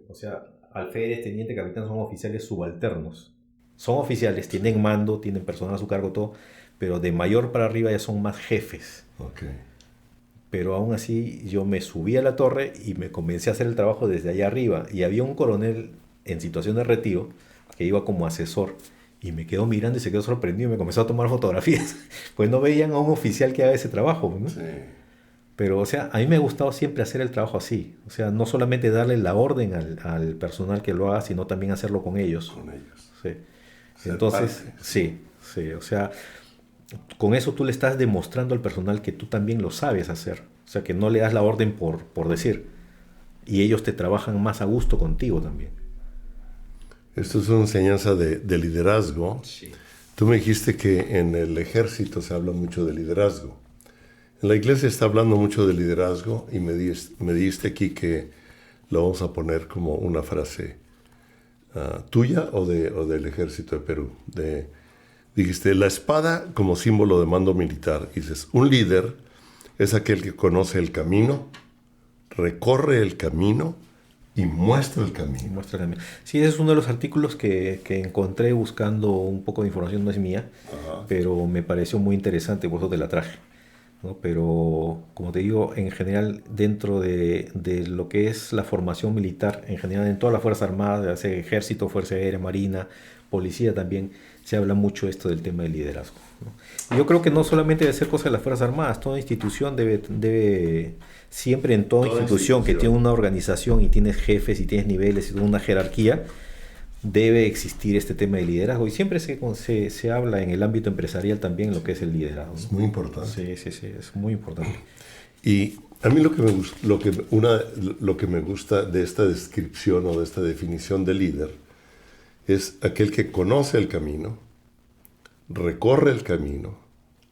O sea, alférez, teniente, capitán son oficiales subalternos. Son oficiales, tienen mando, tienen personal a su cargo, todo, pero de mayor para arriba ya son más jefes. Ok. Pero aún así yo me subí a la torre y me comencé a hacer el trabajo desde allá arriba. Y había un coronel en situación de retiro que iba como asesor y me quedó mirando y se quedó sorprendido y me comenzó a tomar fotografías. Pues no veían a un oficial que haga ese trabajo, ¿no? Sí. Pero, o sea, a mí me ha gustado siempre hacer el trabajo así. O sea, no solamente darle la orden al personal que lo haga, sino también hacerlo con ellos. Con ellos. Sí. Ser Entonces, parte. sí, sí. O sea, con eso tú le estás demostrando al personal que tú también lo sabes hacer. O sea, que no le das la orden por decir. Y ellos te trabajan más a gusto contigo también. Esto es una enseñanza de liderazgo. Sí. Tú me dijiste que en el ejército se habla mucho de liderazgo. En la iglesia está hablando mucho de liderazgo y me dijiste aquí que lo vamos a poner como una frase tuya o del ejército de Perú. Dijiste, la espada como símbolo de mando militar. Dices, un líder es aquel que conoce el camino, recorre el camino y muestra el camino. Muéstrame. Sí, ese es uno de los artículos que encontré buscando un poco de información, no es mía, Ajá. pero me pareció muy interesante, por eso te la traje. ¿no? Pero, como te digo, en general, dentro de lo que es la formación militar, en general en todas las Fuerzas Armadas, ya sea Ejército, Fuerza Aérea, Marina, Policía también, se habla mucho esto del tema del liderazgo, ¿no? Yo creo que no solamente debe ser cosa de las Fuerzas Armadas, toda institución debe siempre en toda institución que tiene una organización y tienes jefes y tienes niveles y toda una jerarquía, debe existir este tema de liderazgo. Y siempre se habla en el ámbito empresarial también lo que es el liderazgo, ¿no? Es muy importante. Sí, es muy importante. Y a mí lo que me gusta de esta descripción o de esta definición de líder es aquel que conoce el camino, recorre el camino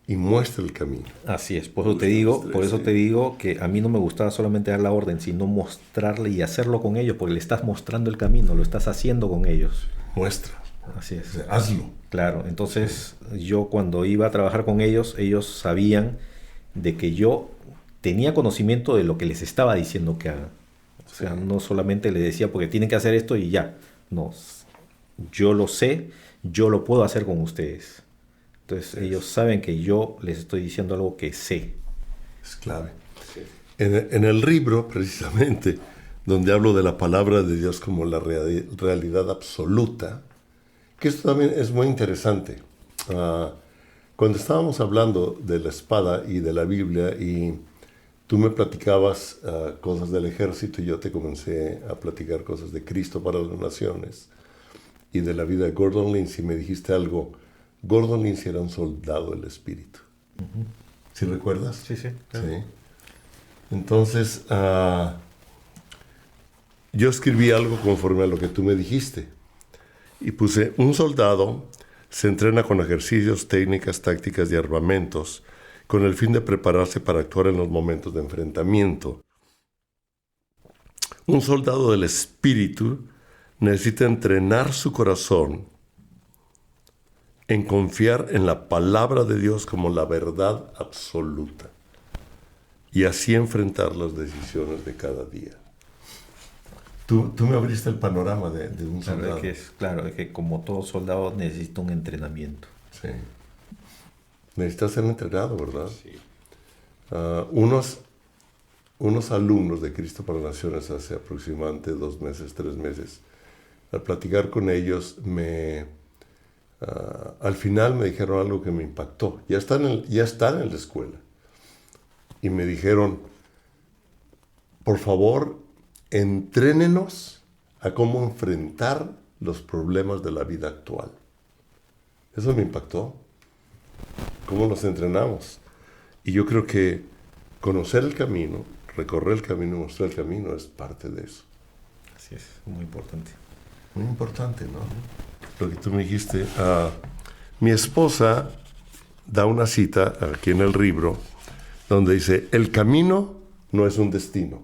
y muestra el camino. Así es, por eso te digo que a mí no me gustaba solamente dar la orden, sino mostrarle y hacerlo con ellos, porque le estás mostrando el camino, lo estás haciendo con ellos. Muestra. Así es. O sea, hazlo. Claro, entonces yo cuando iba a trabajar con ellos, ellos sabían de que yo tenía conocimiento de lo que les estaba diciendo que hagan. O sea, no solamente les decía porque tienen que hacer esto y ya. No, yo lo sé, yo lo puedo hacer con ustedes. Entonces ellos saben que yo les estoy diciendo algo que sé. Es clave. Sí. En el libro, precisamente, donde hablo de la palabra de Dios como la realidad absoluta, que esto también es muy interesante. Cuando estábamos hablando de la espada y de la Biblia y tú me platicabas cosas del ejército y yo te comencé a platicar cosas de Cristo para las naciones y de la vida de Gordon Lindsay, me dijiste algo. Gordon Lindsay era un soldado del espíritu. Uh-huh. ¿Sí recuerdas? Sí, claro. Sí. Entonces, yo escribí algo conforme a lo que tú me dijiste. Y puse, un soldado se entrena con ejercicios, técnicas, tácticas y armamentos con el fin de prepararse para actuar en los momentos de enfrentamiento. Un soldado del espíritu necesita entrenar su corazón en confiar en la palabra de Dios como la verdad absoluta y así enfrentar las decisiones de cada día. Tú me abriste el panorama de un soldado. Claro, es que como todo soldado necesita un entrenamiento. Sí. Necesita ser entrenado, ¿verdad? Sí. Unos alumnos de Cristo para Naciones hace aproximadamente 2 meses, 3 meses, al platicar con ellos, al final me dijeron algo que me impactó. Ya están en la escuela. Y me dijeron, por favor, entrénenos a cómo enfrentar los problemas de la vida actual. Eso me impactó. ¿Cómo los entrenamos? Y yo creo que conocer el camino, recorrer el camino, mostrar el camino es parte de eso. Así es, muy importante. Muy importante, ¿no? Lo que tú me dijiste. Mi esposa da una cita aquí en el libro donde dice, el camino no es un destino.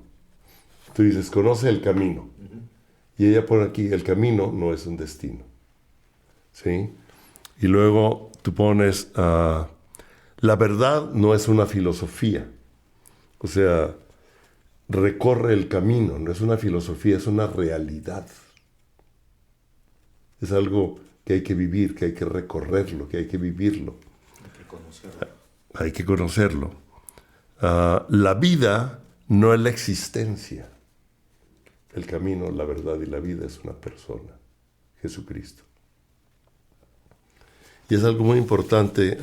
Tú dices, conoce el camino. Uh-huh. Y ella pone aquí, el camino no es un destino. ¿Sí? Y luego tú pones, la verdad no es una filosofía. O sea, recorre el camino, no es una filosofía, es una realidad. Es algo que hay que vivir, que hay que recorrerlo, que hay que vivirlo. Hay que conocerlo. Hay que conocerlo. La vida no es la existencia. El camino, la verdad y la vida es una persona, Jesucristo. Y es algo muy importante,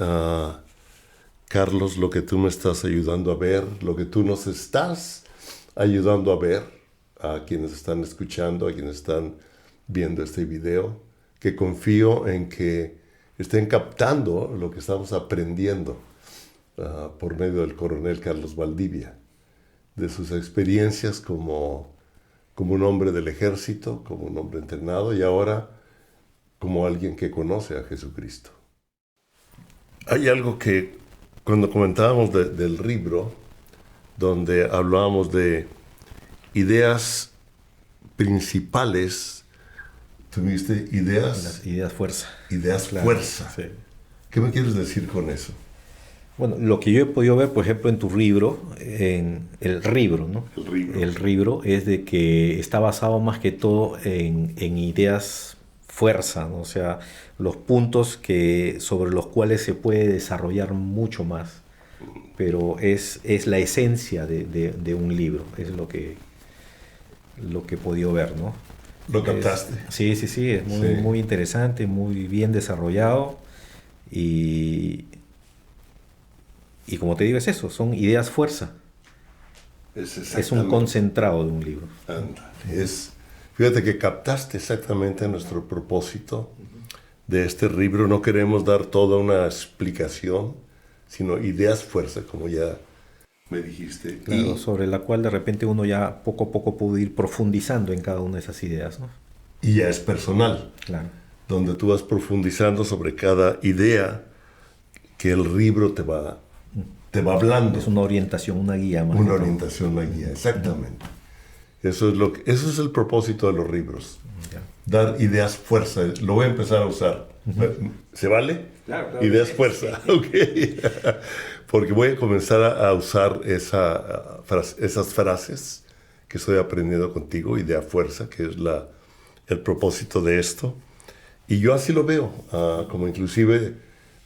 Carlos, lo que tú me estás ayudando a ver, lo que tú nos estás ayudando a ver, a quienes están escuchando, a quienes están viendo este video, que confío en que estén captando lo que estamos aprendiendo por medio del coronel Carlos Valdivia, de sus experiencias como un hombre del ejército, como un hombre entrenado y ahora como alguien que conoce a Jesucristo. Hay algo que cuando comentábamos del libro, donde hablábamos de ideas principales, tuviste ideas... Las ideas fuerza. Ideas claro, fuerza. Sí. ¿Qué me quieres decir con eso? Bueno, lo que yo he podido ver, por ejemplo, en tu libro, en el libro, ¿no? El libro es de que está basado más que todo en ideas fuerza, ¿no? O sea, los puntos sobre los cuales se puede desarrollar mucho más. pero es la esencia de un libro, es lo que he podido ver, ¿no? Lo captaste. Sí, es muy interesante, muy bien desarrollado y como te digo es eso, son ideas fuerza. Es un concentrado de un libro. Fíjate que captaste exactamente nuestro propósito de este libro. No queremos dar toda una explicación, sino ideas fuerza, como ya me dijiste. Claro, sobre la cual de repente uno ya poco a poco puede ir profundizando en cada una de esas ideas, ¿no? Y ya es personal. Claro. Donde tú vas profundizando sobre cada idea que el libro te va hablando. Es una orientación, una guía. Una orientación, una guía, exactamente. Eso es el propósito de los libros. Ya. Dar ideas fuerza. Lo voy a empezar a usar. ¿Se vale? Claro. Ideas fuerza. Sí. Ok. Porque voy a comenzar a usar esas frases que estoy aprendiendo contigo, idea fuerza, que es el propósito de esto. Y yo así lo veo. Como inclusive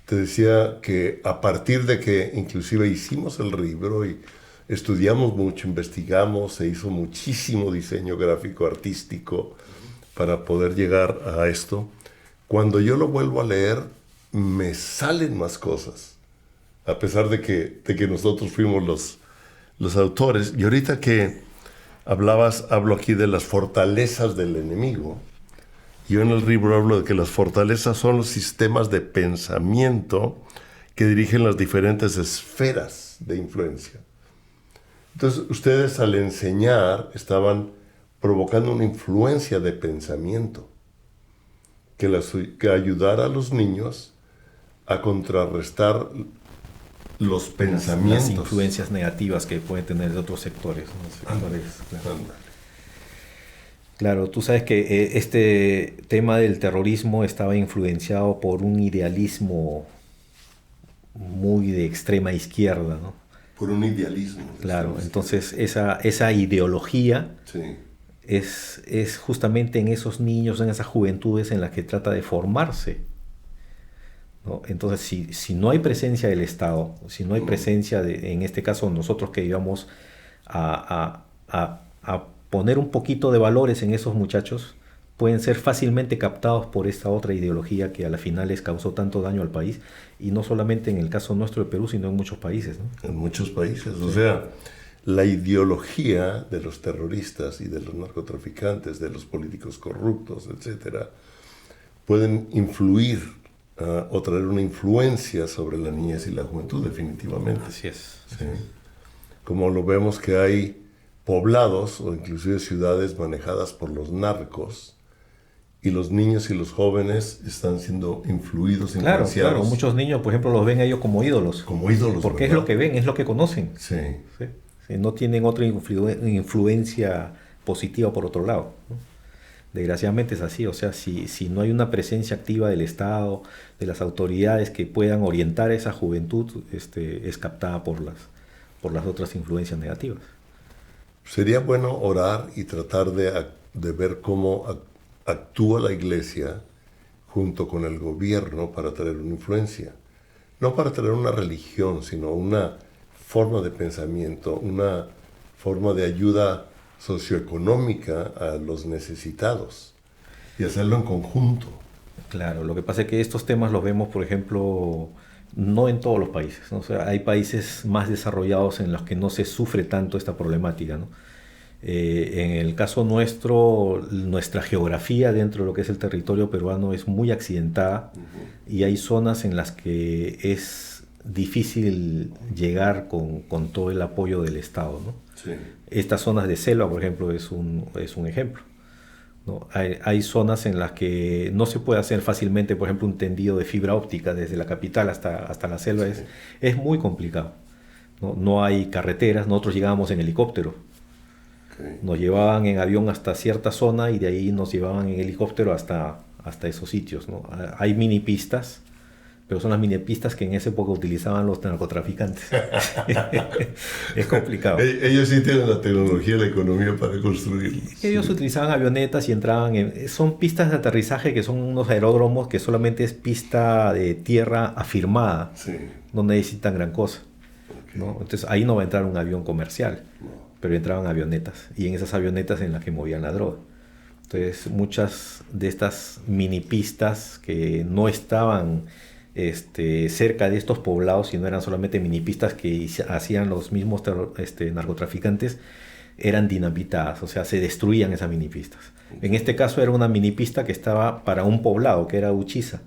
te decía que a partir de que inclusive hicimos el libro y estudiamos mucho, investigamos, se hizo muchísimo diseño gráfico, artístico, para poder llegar a esto. Cuando yo lo vuelvo a leer, me salen más cosas, a pesar de que nosotros fuimos los autores. Y ahorita que hablo aquí de las fortalezas del enemigo. Yo en el libro hablo de que las fortalezas son los sistemas de pensamiento que dirigen las diferentes esferas de influencia. Entonces, ustedes al enseñar estaban provocando una influencia de pensamiento que ayudara a los niños a contrarrestar los pensamientos. Las influencias negativas que pueden tener de otros sectores. Claro. Claro, tú sabes que este tema del terrorismo estaba influenciado por un idealismo muy de extrema izquierda, ¿no? Por un idealismo. Claro, entonces esa ideología sí. es justamente en esos niños, en esas juventudes en las que trata de formarse, ¿no? Entonces, si no hay presencia del Estado, si no hay presencia en este caso nosotros que íbamos a poner un poquito de valores en esos muchachos, pueden ser fácilmente captados por esta otra ideología que a la final les causó tanto daño al país, y no solamente en el caso nuestro de Perú, sino en muchos países, ¿no? En muchos países, o sea, la ideología de los terroristas y de los narcotraficantes, de los políticos corruptos, etcétera, pueden influir o traer una influencia sobre la niñez y la juventud, definitivamente. Así es. Sí. Como lo vemos que hay poblados o inclusive ciudades manejadas por los narcos y los niños y los jóvenes están siendo influidos, influenciados. Claro, muchos niños, por ejemplo, los ven a ellos como ídolos. Como ídolos, porque ¿verdad? es lo que ven, es lo que conocen. Sí. Sí, no tienen otra influencia positiva por otro lado, ¿no? Desgraciadamente es así, o sea, si no hay una presencia activa del Estado, de las autoridades que puedan orientar a esa juventud, es captada por las otras influencias negativas. Sería bueno orar y tratar de ver cómo actúa la Iglesia junto con el gobierno para traer una influencia. No para traer una religión, sino una forma de pensamiento, una forma de ayuda socioeconómica a los necesitados y hacerlo en conjunto. Claro, lo que pasa es que estos temas los vemos, por ejemplo, no en todos los países, ¿no? O sea, hay países más desarrollados en los que no se sufre tanto esta problemática, ¿no? En el caso nuestro, nuestra geografía dentro de lo que es el territorio peruano es muy accidentada, y hay zonas en las que es difícil llegar con todo el apoyo del Estado, ¿no? Sí. Estas zonas de selva, por ejemplo, es un ejemplo, ¿no? Hay zonas en las que no se puede hacer fácilmente, por ejemplo, un tendido de fibra óptica desde la capital hasta la selva. Sí. Es muy complicado, ¿no? No hay carreteras, nosotros llegábamos en helicóptero. Okay. Nos llevaban en avión hasta cierta zona y de ahí nos llevaban en helicóptero hasta esos sitios, ¿no? Hay mini pistas, pero son las mini pistas que en esa época utilizaban los narcotraficantes. Es complicado. Ellos sí tienen la tecnología y la economía para construirlos. Ellos utilizaban avionetas y entraban son pistas de aterrizaje que son unos aeródromos que solamente es pista de tierra afirmada. Sí. No necesitan gran cosa. ¿no? Entonces ahí no va a entrar un avión comercial, pero entraban avionetas, y en esas avionetas en las que movían la droga. Entonces muchas de estas mini pistas que no estaban cerca de estos poblados, sino eran solamente mini pistas que hacían los mismos narcotraficantes, eran dinamitadas, o sea, se destruían esas mini pistas. En este caso era una mini pista que estaba para un poblado, que era Uchiza.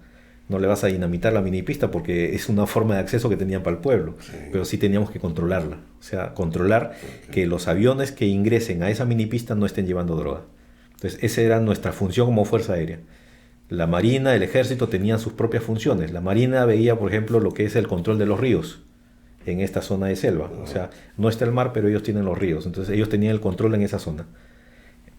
No le vas a dinamitar la mini pista porque es una forma de acceso que tenían para el pueblo, pero sí teníamos que controlarla, o sea, controlar que los aviones que ingresen a esa mini pista no estén llevando droga. Entonces esa era nuestra función como Fuerza Aérea. La Marina, el Ejército tenían sus propias funciones. La Marina veía, por ejemplo, lo que es el control de los ríos en esta zona de selva. O sea, no está el mar, pero ellos tienen los ríos. Entonces ellos tenían el control en esa zona.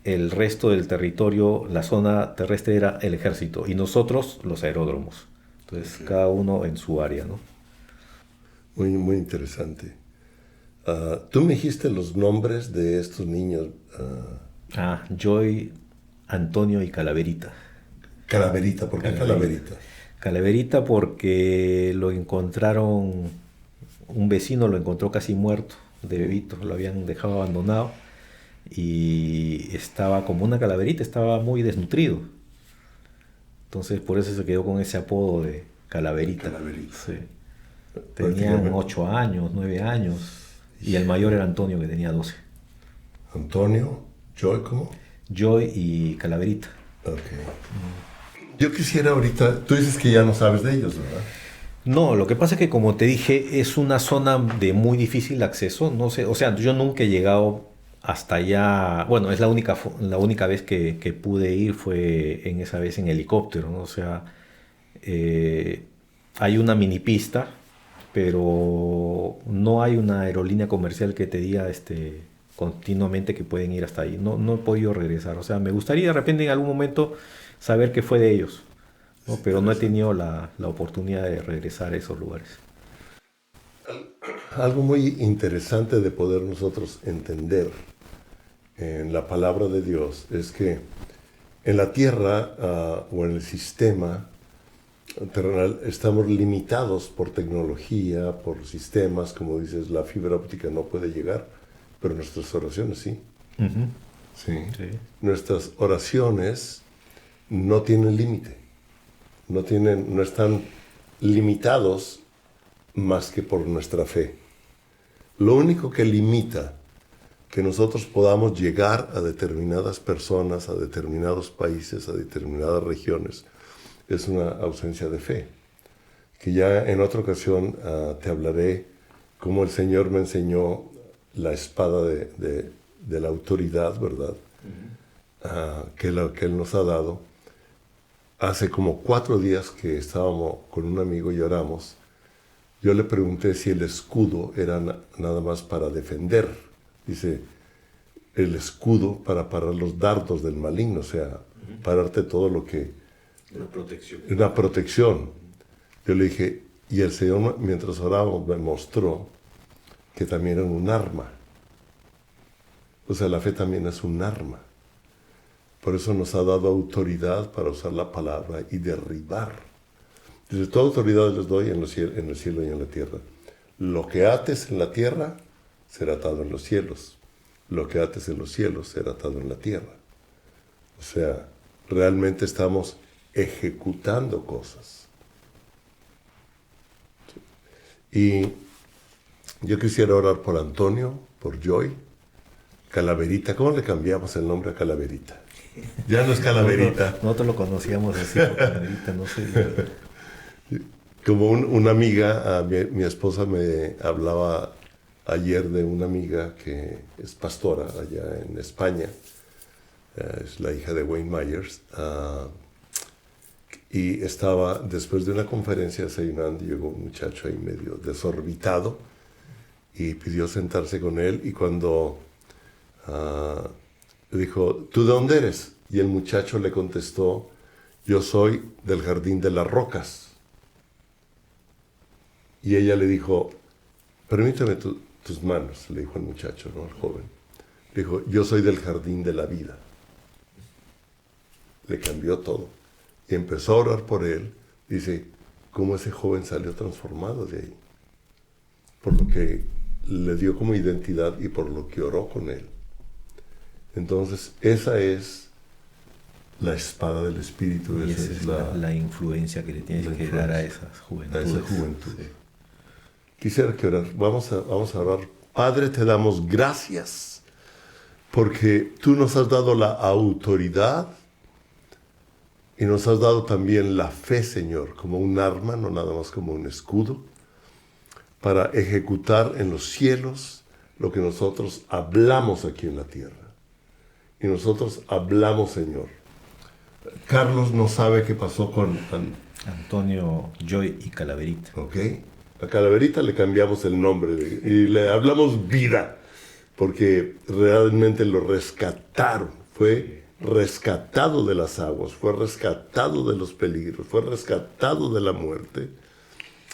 El resto del territorio, la zona terrestre, era el Ejército. Y nosotros, los aeródromos. Entonces, cada uno en su área, ¿no? Muy, muy interesante. Tú me dijiste los nombres de estos niños. Joy, Antonio y Calaverita. Calaverita, ¿por qué Calaverita? Calaverita porque lo encontraron, un vecino lo encontró casi muerto de bebito, lo habían dejado abandonado y estaba como una calaverita, estaba muy desnutrido. Entonces por eso se quedó con ese apodo de Calaverita. Calaverita. Sí. Tenían 8 años, 9 años y el mayor era Antonio, que tenía 12. Antonio, Joy, ¿cómo? Joy y Calaverita. Ok. Yo quisiera ahorita, tú dices que ya no sabes de ellos, ¿verdad? No, lo que pasa es que, como te dije, es una zona de muy difícil acceso. No sé, o sea, yo nunca he llegado hasta allá. Bueno, es la única vez que pude ir fue en esa vez en helicóptero, ¿no? O sea, hay una mini pista, pero no hay una aerolínea comercial que te diga continuamente que pueden ir hasta ahí. No he podido regresar. O sea, me gustaría de repente en algún momento saber qué fue de ellos, ¿no? Pero no he tenido la oportunidad de regresar a esos lugares. Algo muy interesante de poder nosotros entender en la palabra de Dios es que en la tierra o en el sistema terrenal estamos limitados por tecnología, por sistemas, como dices, la fibra óptica no puede llegar, pero nuestras oraciones sí. Uh-huh. Sí. Sí. Nuestras oraciones no tienen límite, no están limitados más que por nuestra fe. Lo único que limita que nosotros podamos llegar a determinadas personas, a determinados países, a determinadas regiones, es una ausencia de fe. Que ya en otra ocasión te hablaré cómo el Señor me enseñó la espada de la autoridad, ¿verdad? Uh-huh. Que Él nos ha dado. Hace como 4 días que estábamos con un amigo y oramos, yo le pregunté si el escudo era nada más para defender. Dice, el escudo para parar los dardos del maligno, o sea, pararte todo lo que... Una protección. Una protección. Yo le dije, y el Señor mientras orábamos me mostró que también era un arma. O sea, la fe también es un arma. Por eso nos ha dado autoridad para usar la palabra y derribar. Dice, toda autoridad les doy en el cielo y en la tierra. Lo que ates en la tierra será atado en los cielos. Lo que ates en los cielos será atado en la tierra. O sea, realmente estamos ejecutando cosas. Y yo quisiera orar por Antonio, por Joy, Calaverita. ¿Cómo le cambiamos el nombre a Calaverita? Ya no es Calaverita. Nosotros lo conocíamos así por Calaverita, no sé. Como una amiga, mi esposa me hablaba ayer de una amiga que es pastora allá en España, es la hija de Wayne Myers, y estaba después de una conferencia desayunando, llegó un muchacho ahí medio desorbitado y pidió sentarse con él, y cuando le dijo, ¿tú de dónde eres? Y el muchacho le contestó, yo soy del Jardín de las Rocas. Y ella le dijo, permíteme tus manos, le dijo el muchacho, ¿no? El joven. Le dijo, yo soy del Jardín de la Vida. Le cambió todo. Y empezó a orar por él. Dice, cómo ese joven salió transformado de ahí. Por lo que le dio como identidad y por lo que oró con él. Entonces, esa es la espada del Espíritu. Y esa es la influencia que le tienes que dar a esas juventudes. A esa juventud. Sí. Quisiera que orar. Vamos a orar. Padre, te damos gracias porque tú nos has dado la autoridad y nos has dado también la fe, Señor, como un arma, no nada más como un escudo, para ejecutar en los cielos lo que nosotros hablamos aquí en la tierra. Y nosotros hablamos, Señor. Carlos no sabe qué pasó con Antonio, Joy y Calaverita. Ok. A Calaverita le cambiamos el nombre y le hablamos vida, porque realmente lo rescataron. Fue rescatado de las aguas, fue rescatado de los peligros, fue rescatado de la muerte.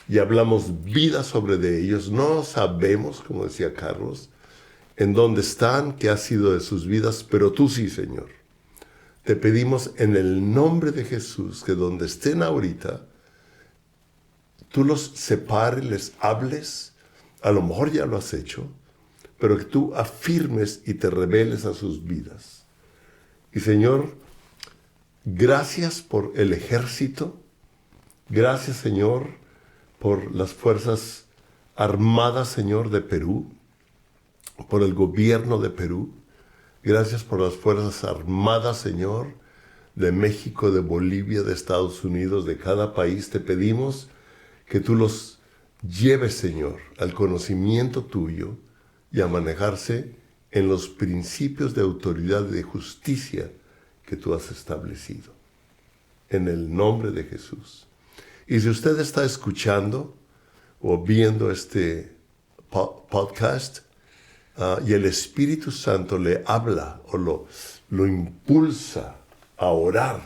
Y hablamos vida sobre de ellos. No sabemos, como decía Carlos, en dónde están, qué ha sido de sus vidas, pero tú sí, Señor. Te pedimos en el nombre de Jesús que donde estén ahorita, tú los separes, les hables, a lo mejor ya lo has hecho, pero que tú afirmes y te reveles a sus vidas. Y Señor, gracias por el ejército, gracias Señor por las Fuerzas Armadas, Señor, de Perú, por el gobierno de Perú, gracias por las Fuerzas Armadas, Señor, de México, de Bolivia, de Estados Unidos, de cada país. Te pedimos que tú los lleves, Señor, al conocimiento tuyo y a manejarse en los principios de autoridad y de justicia que tú has establecido. En el nombre de Jesús. Y si usted está escuchando o viendo este podcast y el Espíritu Santo le habla o lo impulsa a orar,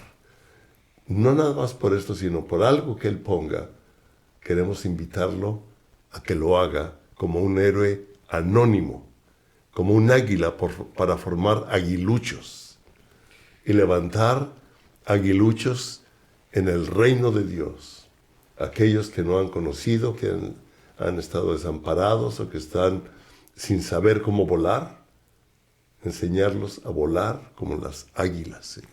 no nada más por esto, sino por algo que Él ponga, queremos invitarlo a que lo haga como un héroe anónimo, como un águila para formar aguiluchos y levantar aguiluchos en el reino de Dios. Aquellos que no han conocido, que han estado desamparados o que están sin saber cómo volar, enseñarlos a volar como las águilas, Señor.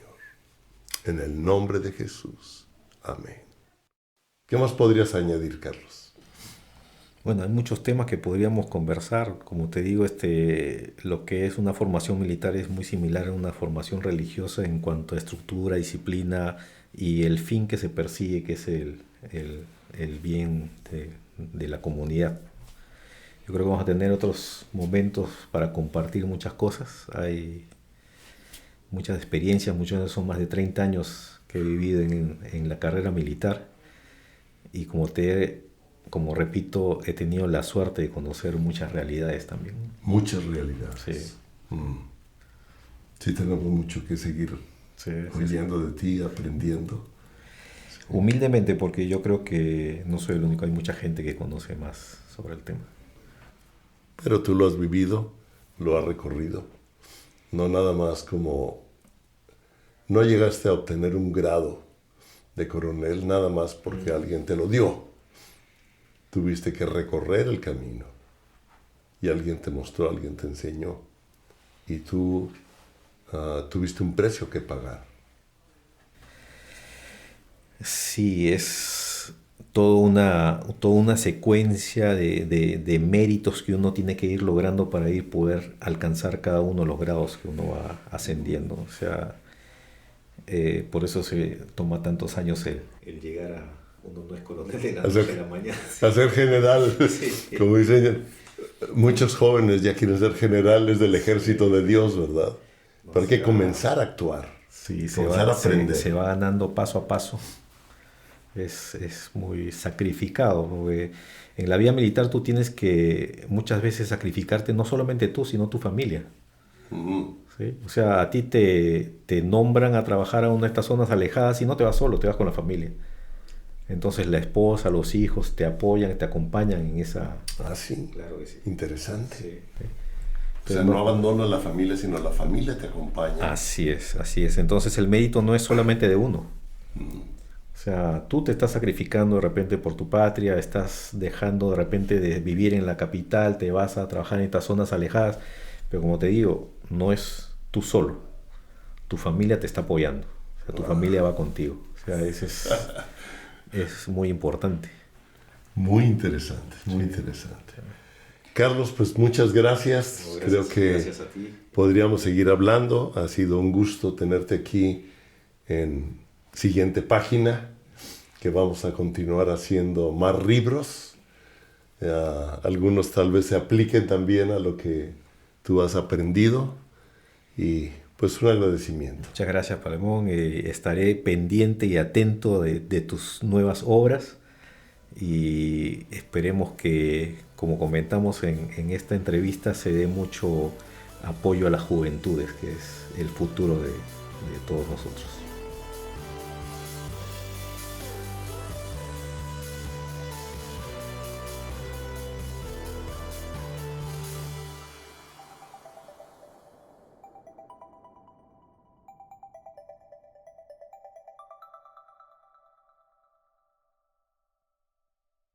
En el nombre de Jesús. Amén. ¿Qué más podrías añadir, Carlos? Bueno, hay muchos temas que podríamos conversar. Como te digo, lo que es una formación militar es muy similar a una formación religiosa en cuanto a estructura, disciplina y el fin que se persigue, que es el bien de la comunidad. Yo creo que vamos a tener otros momentos para compartir muchas cosas. Hay muchas experiencias, muchos son más de 30 años que he vivido en la carrera militar. Y como repito, he tenido la suerte de conocer muchas realidades también. Muchas realidades. Sí. Sí, tenemos mucho que seguir oyendo de ti, aprendiendo. Humildemente, porque yo creo que no soy el único, hay mucha gente que conoce más sobre el tema. Pero tú lo has vivido, lo has recorrido. No nada más como... No llegaste a obtener un grado de coronel nada más porque alguien te lo dio. Tuviste que recorrer el camino. Y alguien te mostró, alguien te enseñó. Y tú tuviste un precio que pagar. Sí, es toda una secuencia de méritos que uno tiene que ir logrando para poder alcanzar cada uno de los grados que uno va ascendiendo. O sea, por eso se toma tantos años el llegar a... Uno no es coronel de la noche a la mañana. A ser general. Sí. Como dicen, muchos jóvenes ya quieren ser generales del ejército de Dios, ¿verdad? Pero hay que comenzar a actuar. Sí, se va ganando paso a paso. Es muy sacrificado, porque en la vida militar tú tienes que muchas veces sacrificarte no solamente tú, sino tu familia. ¿Sí? O sea, a ti te nombran a trabajar a una de estas zonas alejadas y no te vas solo, te vas con la familia. Entonces la esposa, los hijos te apoyan, te acompañan en esa... Ah, sí. Claro que sí. Interesante. Sí. O Pero sea, no abandonas la familia, sino la familia te acompaña. Así es, así es. Entonces el mérito no es solamente de uno. Sí, sea, tú te estás sacrificando de repente por tu patria, estás dejando de repente de vivir en la capital, te vas a trabajar en estas zonas alejadas, pero como te digo, no es tú solo, tu familia te está apoyando, o sea, tu familia va contigo, o sea, es muy importante. Muy interesante, muy interesante. Carlos, pues muchas gracias. No, Creo que gracias a ti. podríamos seguir hablando. Ha sido un gusto tenerte aquí en Siguiente Página, que vamos a continuar haciendo más libros. Algunos tal vez se apliquen también a lo que tú has aprendido. Y pues un agradecimiento. Muchas gracias, Palemón. Estaré pendiente y atento de tus nuevas obras y esperemos que, como comentamos en esta entrevista, se dé mucho apoyo a las juventudes, que es el futuro de todos nosotros.